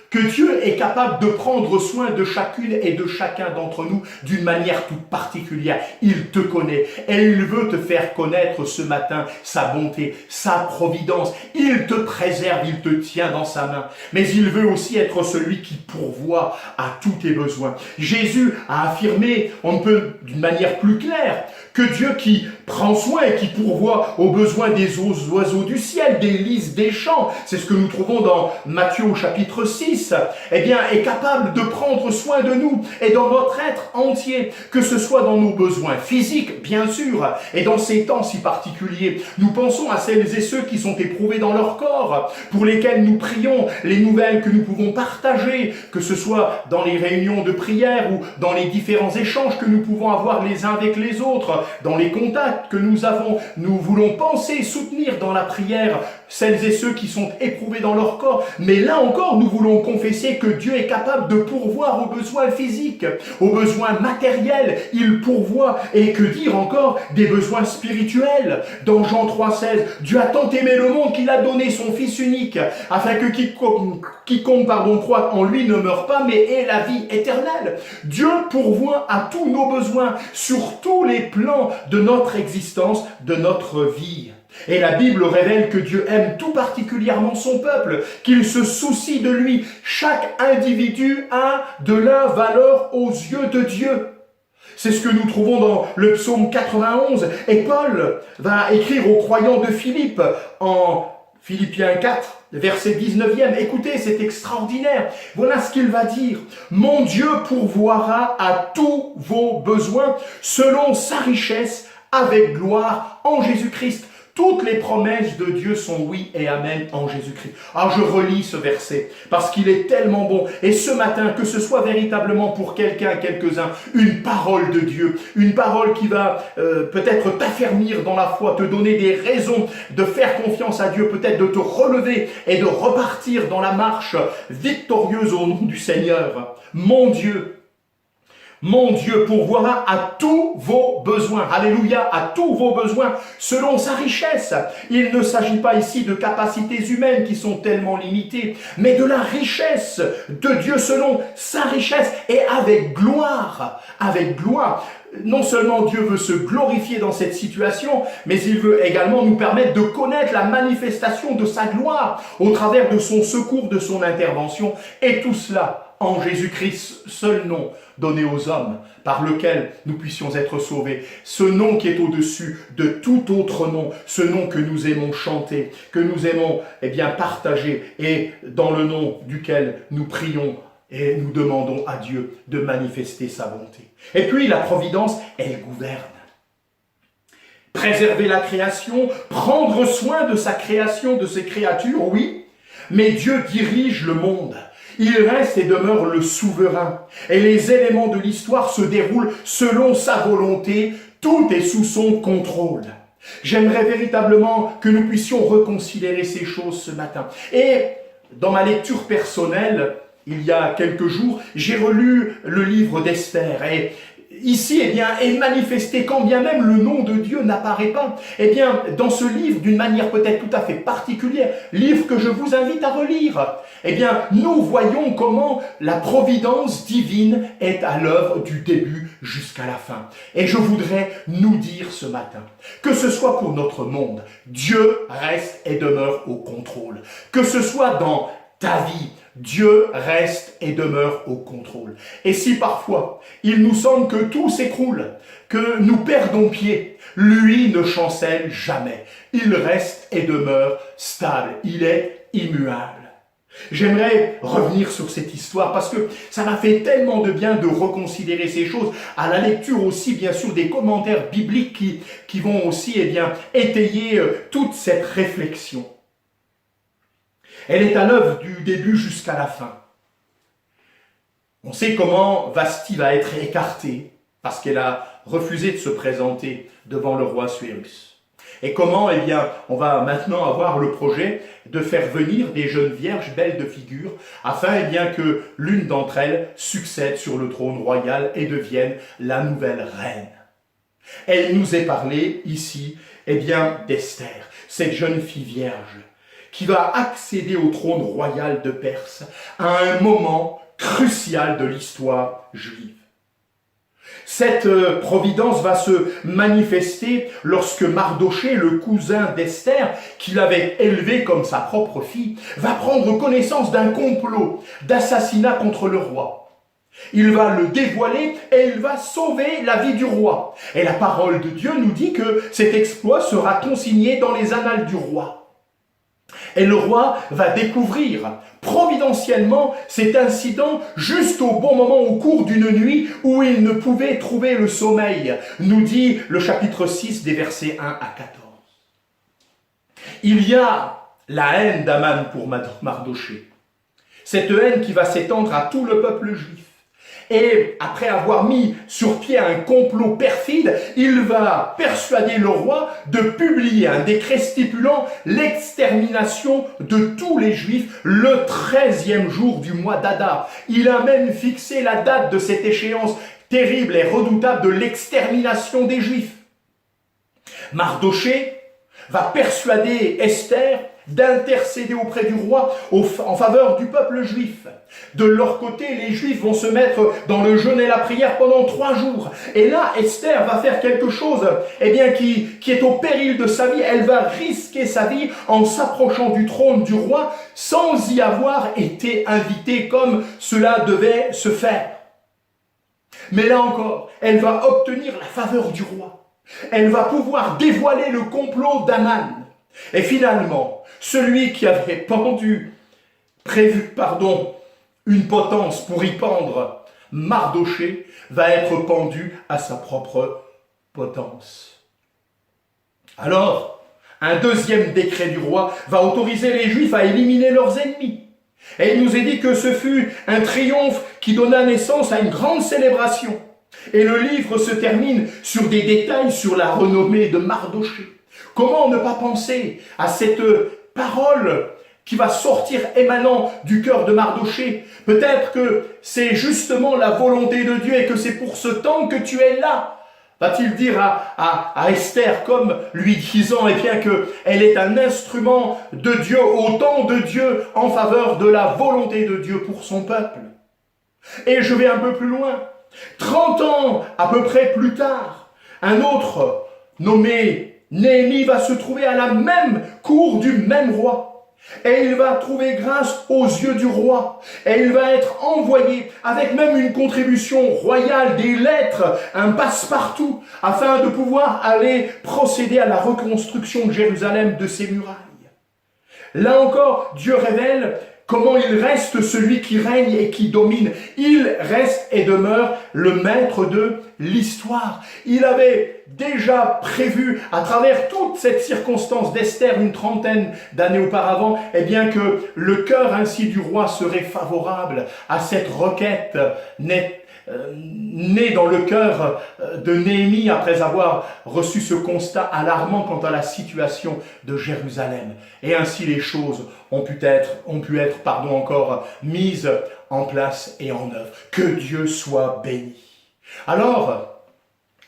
que Dieu est capable de prendre soin de chacune et de chacun d'entre nous d'une manière toute particulière? Il te connaît et il veut te faire connaître ce matin sa bonté, sa providence. Il te préserve, il te tient dans sa main. Mais il veut aussi être celui qui pourvoit à tous tes besoins. Jésus a affirmé, on peut d'une manière plus claire, que Dieu qui prend soin et qui pourvoit aux besoins des oiseaux du ciel, des lys des champs, c'est ce que nous trouvons dans Matthieu au chapitre 6, eh bien, est capable de prendre soin de nous et dans notre être entier, que ce soit dans nos besoins physiques, bien sûr, et dans ces temps si particuliers. Nous pensons à celles et ceux qui sont éprouvés dans leur corps, pour lesquels nous prions, les nouvelles que nous pouvons partager, que ce soit dans les réunions de prière ou dans les différents échanges que nous pouvons avoir les uns avec les autres, dans les contacts que nous avons. Nous voulons penser, soutenir dans la prière celles et ceux qui sont éprouvés dans leur corps. Mais là encore, nous voulons confesser que Dieu est capable de pourvoir aux besoins physiques, aux besoins matériels. Il pourvoit, et que dire encore, des besoins spirituels. Dans Jean 3,16, Dieu a tant aimé le monde qu'il a donné son Fils unique, afin que quiconque croit en lui ne meure pas, mais ait la vie éternelle. Dieu pourvoit à tous nos besoins, sur tous les plans de notre existence, de notre vie. Et la Bible révèle que Dieu aime tout particulièrement son peuple, qu'il se soucie de lui. Chaque individu a de la valeur aux yeux de Dieu. C'est ce que nous trouvons dans le psaume 91. Et Paul va écrire aux croyants de Philippe en Philippiens 4, verset 19e. Écoutez, c'est extraordinaire. Voilà ce qu'il va dire. « Mon Dieu pourvoira à tous vos besoins selon sa richesse avec gloire en Jésus-Christ. Toutes les promesses de Dieu sont oui et amen en Jésus-Christ. Ah, je relis ce verset parce qu'il est tellement bon. Et ce matin, que ce soit véritablement pour quelqu'un, quelques-uns, une parole de Dieu, une parole qui va peut-être t'affermir dans la foi, te donner des raisons de faire confiance à Dieu, peut-être de te relever et de repartir dans la marche victorieuse au nom du Seigneur. Mon Dieu pourvoira à tous vos besoins. Alléluia, à tous vos besoins, selon sa richesse. Il ne s'agit pas ici de capacités humaines qui sont tellement limitées, mais de la richesse de Dieu selon sa richesse et avec gloire. Avec gloire. Non seulement Dieu veut se glorifier dans cette situation, mais il veut également nous permettre de connaître la manifestation de sa gloire au travers de son secours, de son intervention, et tout cela en Jésus-Christ, seul nom donné aux hommes, par lequel nous puissions être sauvés. Ce nom qui est au-dessus de tout autre nom, ce nom que nous aimons chanter, que nous aimons partager, et dans le nom duquel nous prions et nous demandons à Dieu de manifester sa bonté. Et puis la providence, elle gouverne. Préserver la création, prendre soin de sa création, de ses créatures, oui, mais Dieu dirige le monde. Il reste et demeure le souverain. Et les éléments de l'histoire se déroulent selon sa volonté. Tout est sous son contrôle. J'aimerais véritablement que nous puissions reconsidérer ces choses ce matin. Et dans ma lecture personnelle, il y a quelques jours, j'ai relu le livre d'Esther. Et ici, est manifesté, quand bien même le nom de Dieu n'apparaît pas, dans ce livre, d'une manière peut-être tout à fait particulière, livre que je vous invite à relire, nous voyons comment la providence divine est à l'œuvre du début jusqu'à la fin. Et je voudrais nous dire ce matin, que ce soit pour notre monde, Dieu reste et demeure au contrôle. Que ce soit dans ta vie, Dieu reste et demeure au contrôle. Et si parfois il nous semble que tout s'écroule, que nous perdons pied, lui ne chancelle jamais. Il reste et demeure stable. Il est immuable. J'aimerais revenir sur cette histoire parce que ça m'a fait tellement de bien de reconsidérer ces choses à la lecture aussi bien sûr des commentaires bibliques qui vont aussi étayer toute cette réflexion. Elle est à l'œuvre du début jusqu'à la fin. On sait comment Vashti va être écartée parce qu'elle a refusé de se présenter devant le roi Assuérus. Et comment, on va maintenant avoir le projet de faire venir des jeunes vierges belles de figure afin, que l'une d'entre elles succède sur le trône royal et devienne la nouvelle reine. Elle nous est parlé ici, d'Esther, cette jeune fille vierge, qui va accéder au trône royal de Perse à un moment crucial de l'histoire juive. Cette providence va se manifester lorsque Mardochée, le cousin d'Esther, qui l'avait élevée comme sa propre fille, va prendre connaissance d'un complot d'assassinat contre le roi. Il va le dévoiler et il va sauver la vie du roi. Et la parole de Dieu nous dit que cet exploit sera consigné dans les annales du roi. Et le roi va découvrir providentiellement cet incident juste au bon moment au cours d'une nuit où il ne pouvait trouver le sommeil, nous dit le chapitre 6 des versets 1 à 14. Il y a la haine d'Aman pour Mardochée, cette haine qui va s'étendre à tout le peuple juif. Et après avoir mis sur pied un complot perfide, il va persuader le roi de publier un décret stipulant l'extermination de tous les Juifs le 13e jour du mois d'Adar. Il a même fixé la date de cette échéance terrible et redoutable de l'extermination des Juifs. Mardochée va persuader Esther d'intercéder auprès du roi en faveur du peuple juif. De leur côté, les Juifs vont se mettre dans le jeûne et la prière pendant 3 jours. Et là, Esther va faire quelque chose qui est au péril de sa vie. Elle va risquer sa vie en s'approchant du trône du roi sans y avoir été invitée comme cela devait se faire. Mais là encore, elle va obtenir la faveur du roi. Elle va pouvoir dévoiler le complot d'Aman. Et finalement, celui qui avait prévu une potence pour y pendre Mardochée va être pendu à sa propre potence. Alors, un deuxième décret du roi va autoriser les Juifs à éliminer leurs ennemis. Et il nous est dit que ce fut un triomphe qui donna naissance à une grande célébration. Et le livre se termine sur des détails sur la renommée de Mardochée. Comment ne pas penser à cette parole qui va sortir émanant du cœur de Mardochée? Peut-être que c'est justement la volonté de Dieu et que c'est pour ce temps que tu es là. Va-t-il dire à Esther, comme lui disant eh bien, qu'elle est un instrument de Dieu, au temps de Dieu, en faveur de la volonté de Dieu pour son peuple. Et je vais un peu plus loin. 30 ans à peu près plus tard, un autre nommé Néhémie va se trouver à la même cour du même roi. Et il va trouver grâce aux yeux du roi. Et il va être envoyé avec même une contribution royale, des lettres, un passe-partout, afin de pouvoir aller procéder à la reconstruction de Jérusalem, de ses murailles. Là encore, Dieu révèle comment il reste celui qui règne et qui domine. Il reste et demeure le maître de l'histoire. Il avait déjà prévu, à travers toute cette circonstance d'Esther, une trentaine d'années auparavant, eh bien que le cœur ainsi du roi serait favorable à cette requête née dans le cœur de Néhémie après avoir reçu ce constat alarmant quant à la situation de Jérusalem. Et ainsi les choses ont pu être encore mises en place et en œuvre. Que Dieu soit béni. Alors,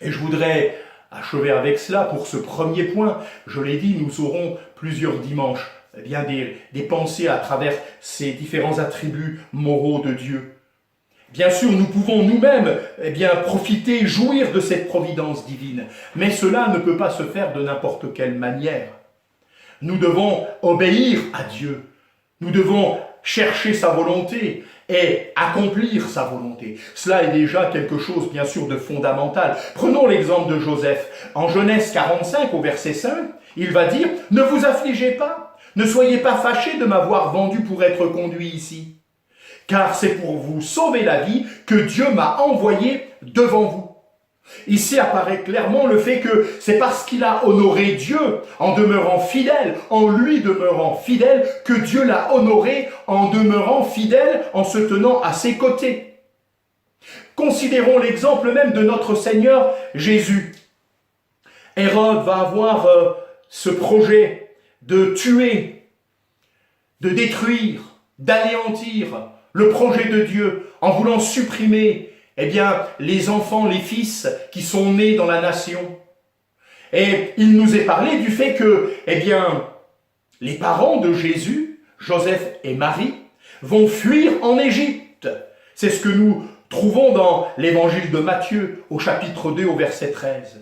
et je voudrais achever avec cela pour ce premier point, je l'ai dit, nous aurons plusieurs dimanches, eh bien des pensées à travers ces différents attributs moraux de Dieu. Bien sûr, nous pouvons nous-mêmes profiter, jouir de cette providence divine, mais cela ne peut pas se faire de n'importe quelle manière. Nous devons obéir à Dieu, nous devons chercher sa volonté et accomplir sa volonté. Cela est déjà quelque chose, bien sûr, de fondamental. Prenons l'exemple de Joseph. En Genèse 45, au verset 5, il va dire « Ne vous affligez pas, ne soyez pas fâchés de m'avoir vendu pour être conduit ici. Car c'est pour vous sauver la vie que Dieu m'a envoyé devant vous. » Ici apparaît clairement le fait que c'est parce qu'il a honoré Dieu en demeurant fidèle, en lui demeurant fidèle, que Dieu l'a honoré en demeurant fidèle, en se tenant à ses côtés. Considérons l'exemple même de notre Seigneur Jésus. Hérode va avoir ce projet de tuer, de détruire, d'anéantir le projet de Dieu en voulant supprimer les enfants, les fils qui sont nés dans la nation. Et il nous est parlé du fait que, les parents de Jésus, Joseph et Marie, vont fuir en Égypte. C'est ce que nous trouvons dans l'évangile de Matthieu, au chapitre 2, au verset 13.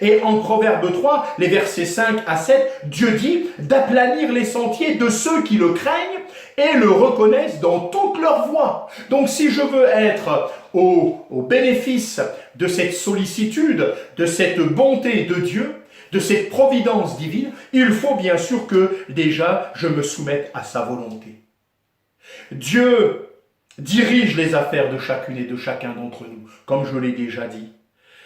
Et en Proverbe 3, les versets 5 à 7, Dieu dit d'aplanir les sentiers de ceux qui le craignent et le reconnaissent dans toutes leurs voies. Donc si je veux être au bénéfice de cette sollicitude, de cette bonté de Dieu, de cette providence divine, il faut bien sûr que déjà je me soumette à sa volonté. Dieu dirige les affaires de chacune et de chacun d'entre nous, comme je l'ai déjà dit.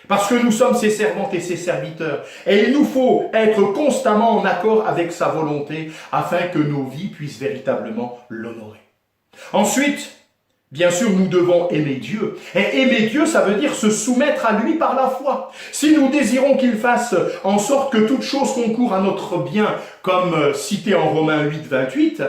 Parce que nous sommes ses servantes et ses serviteurs. Et il nous faut être constamment en accord avec sa volonté afin que nos vies puissent véritablement l'honorer. Ensuite, bien sûr, nous devons aimer Dieu. Et aimer Dieu, ça veut dire se soumettre à lui par la foi. Si nous désirons qu'il fasse en sorte que toute chose concourt à notre bien, comme cité en Romains 8, 28,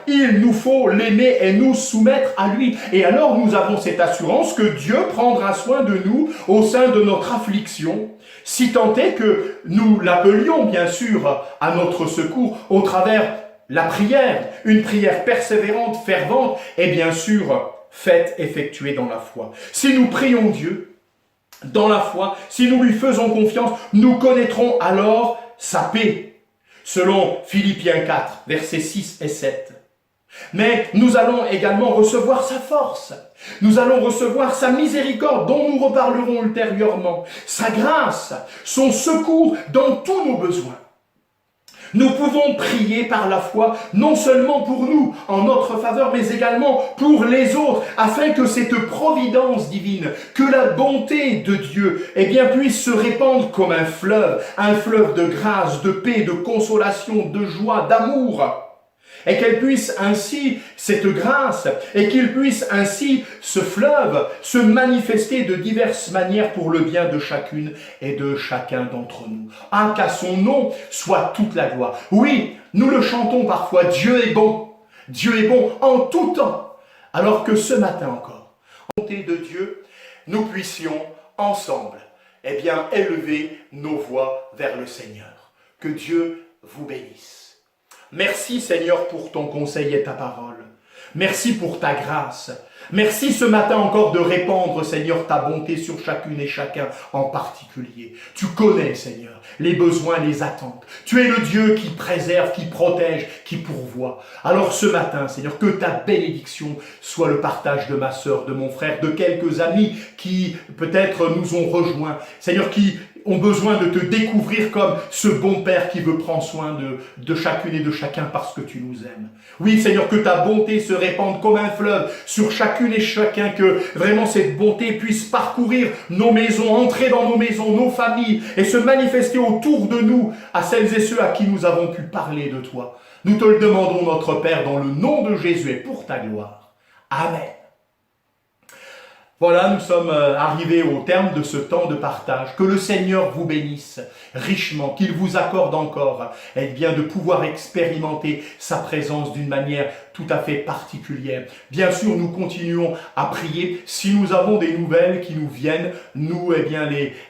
il nous faut l'aimer et nous soumettre à lui. Et alors nous avons cette assurance que Dieu prendra soin de nous au sein de notre affliction, si tant est que nous l'appelions bien sûr à notre secours au travers la prière, une prière persévérante, fervente et bien sûr faite, effectuée dans la foi. Si nous prions Dieu dans la foi, si nous lui faisons confiance, nous connaîtrons alors sa paix. Selon Philippiens 4, versets 6 et 7. Mais nous allons également recevoir sa force. Nous allons recevoir sa miséricorde, dont nous reparlerons ultérieurement. Sa grâce, son secours dans tous nos besoins. Nous pouvons prier par la foi, non seulement pour nous, en notre faveur, mais également pour les autres, afin que cette providence divine, que la bonté de Dieu, eh bien, puisse se répandre comme un fleuve de grâce, de paix, de consolation, de joie, d'amour. Et qu'elle puisse ainsi, cette grâce, et qu'il puisse ainsi, ce fleuve, se manifester de diverses manières pour le bien de chacune et de chacun d'entre nous. Ah, qu'à son nom soit toute la gloire. Oui, nous le chantons parfois, Dieu est bon en tout temps. Alors que ce matin encore, en bonté de Dieu, nous puissions ensemble, eh bien, élever nos voix vers le Seigneur. Que Dieu vous bénisse. Merci Seigneur pour ton conseil et ta parole. Merci pour ta grâce. Merci ce matin encore de répandre, Seigneur, ta bonté sur chacune et chacun en particulier. Tu connais, Seigneur, les besoins, les attentes. Tu es le Dieu qui préserve, qui protège, qui pourvoit. Alors ce matin, Seigneur, que ta bénédiction soit le partage de ma sœur, de mon frère, de quelques amis qui peut-être nous ont rejoints. Seigneur, qui ont besoin de te découvrir comme ce bon Père qui veut prendre soin de chacune et de chacun parce que tu nous aimes. Oui, Seigneur, que ta bonté se répande comme un fleuve sur chacune et chacun, que vraiment cette bonté puisse parcourir nos maisons, entrer dans nos maisons, nos familles et se manifester autour de nous à celles et ceux à qui nous avons pu parler de toi. Nous te le demandons, notre Père, dans le nom de Jésus et pour ta gloire. Amen. Voilà, nous sommes arrivés au terme de ce temps de partage. Que le Seigneur vous bénisse richement, qu'il vous accorde encore bien de pouvoir expérimenter sa présence d'une manière tout à fait particulière. Bien sûr, nous continuons à prier. Si nous avons des nouvelles qui nous viennent, nous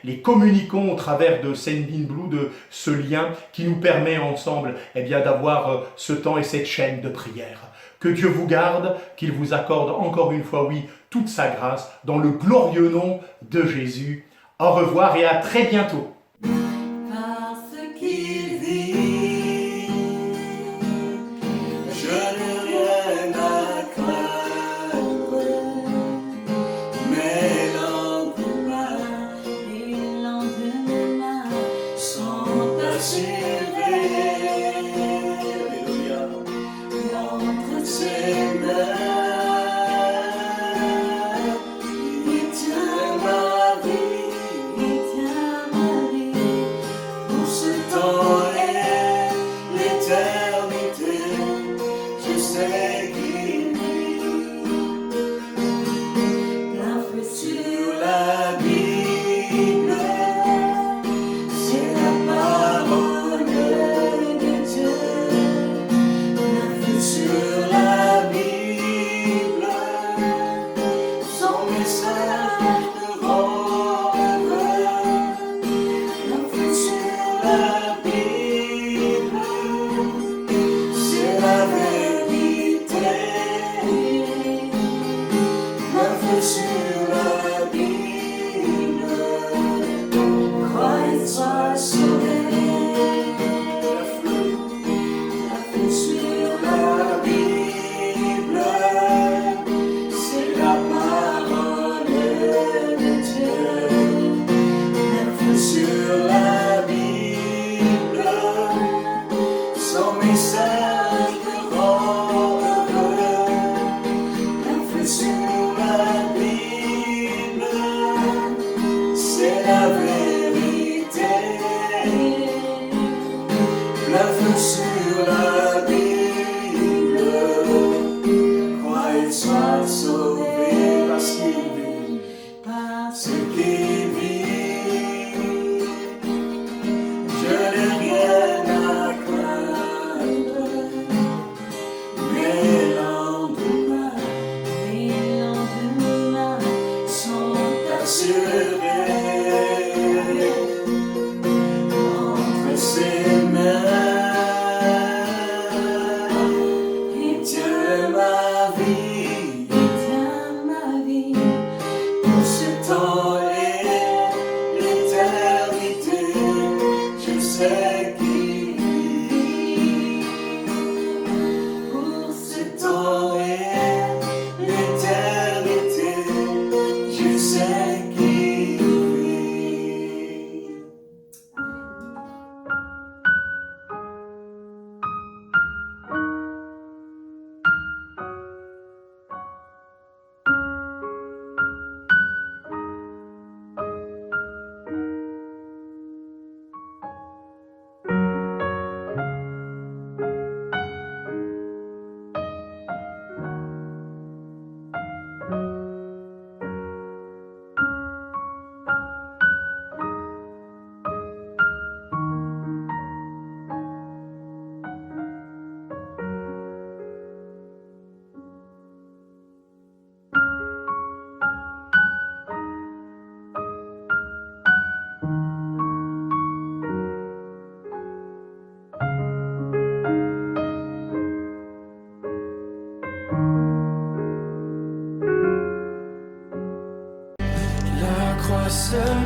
les communiquons au travers de Sending Blue, de ce lien qui nous permet ensemble d'avoir ce temps et cette chaîne de prière. Que Dieu vous garde, qu'il vous accorde encore une fois, oui, toute sa grâce, dans le glorieux nom de Jésus. Au revoir et à très bientôt. Parce qu'il Vit, je n'ai rien à craindre, mais l'endemain et lendemain sont assurés. Alléluia. Entre ses mains, il tient ma vie. il tient ma vie.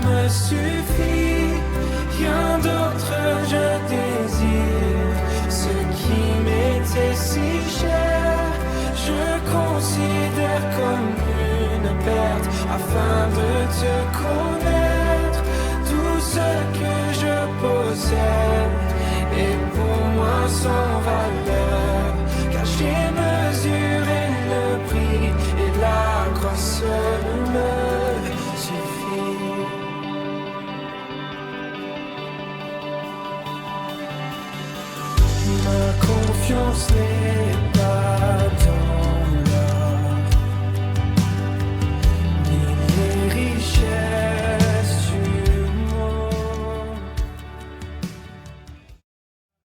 me suffit, rien d'autre je désire. Ce qui m'était si cher, je considère comme une perte, afin de te connaître. Tout ce que je possède est pour moi sans valeur, car j'ai mesuré le prix et la croix seule me suffit. Ma confiance n'est pas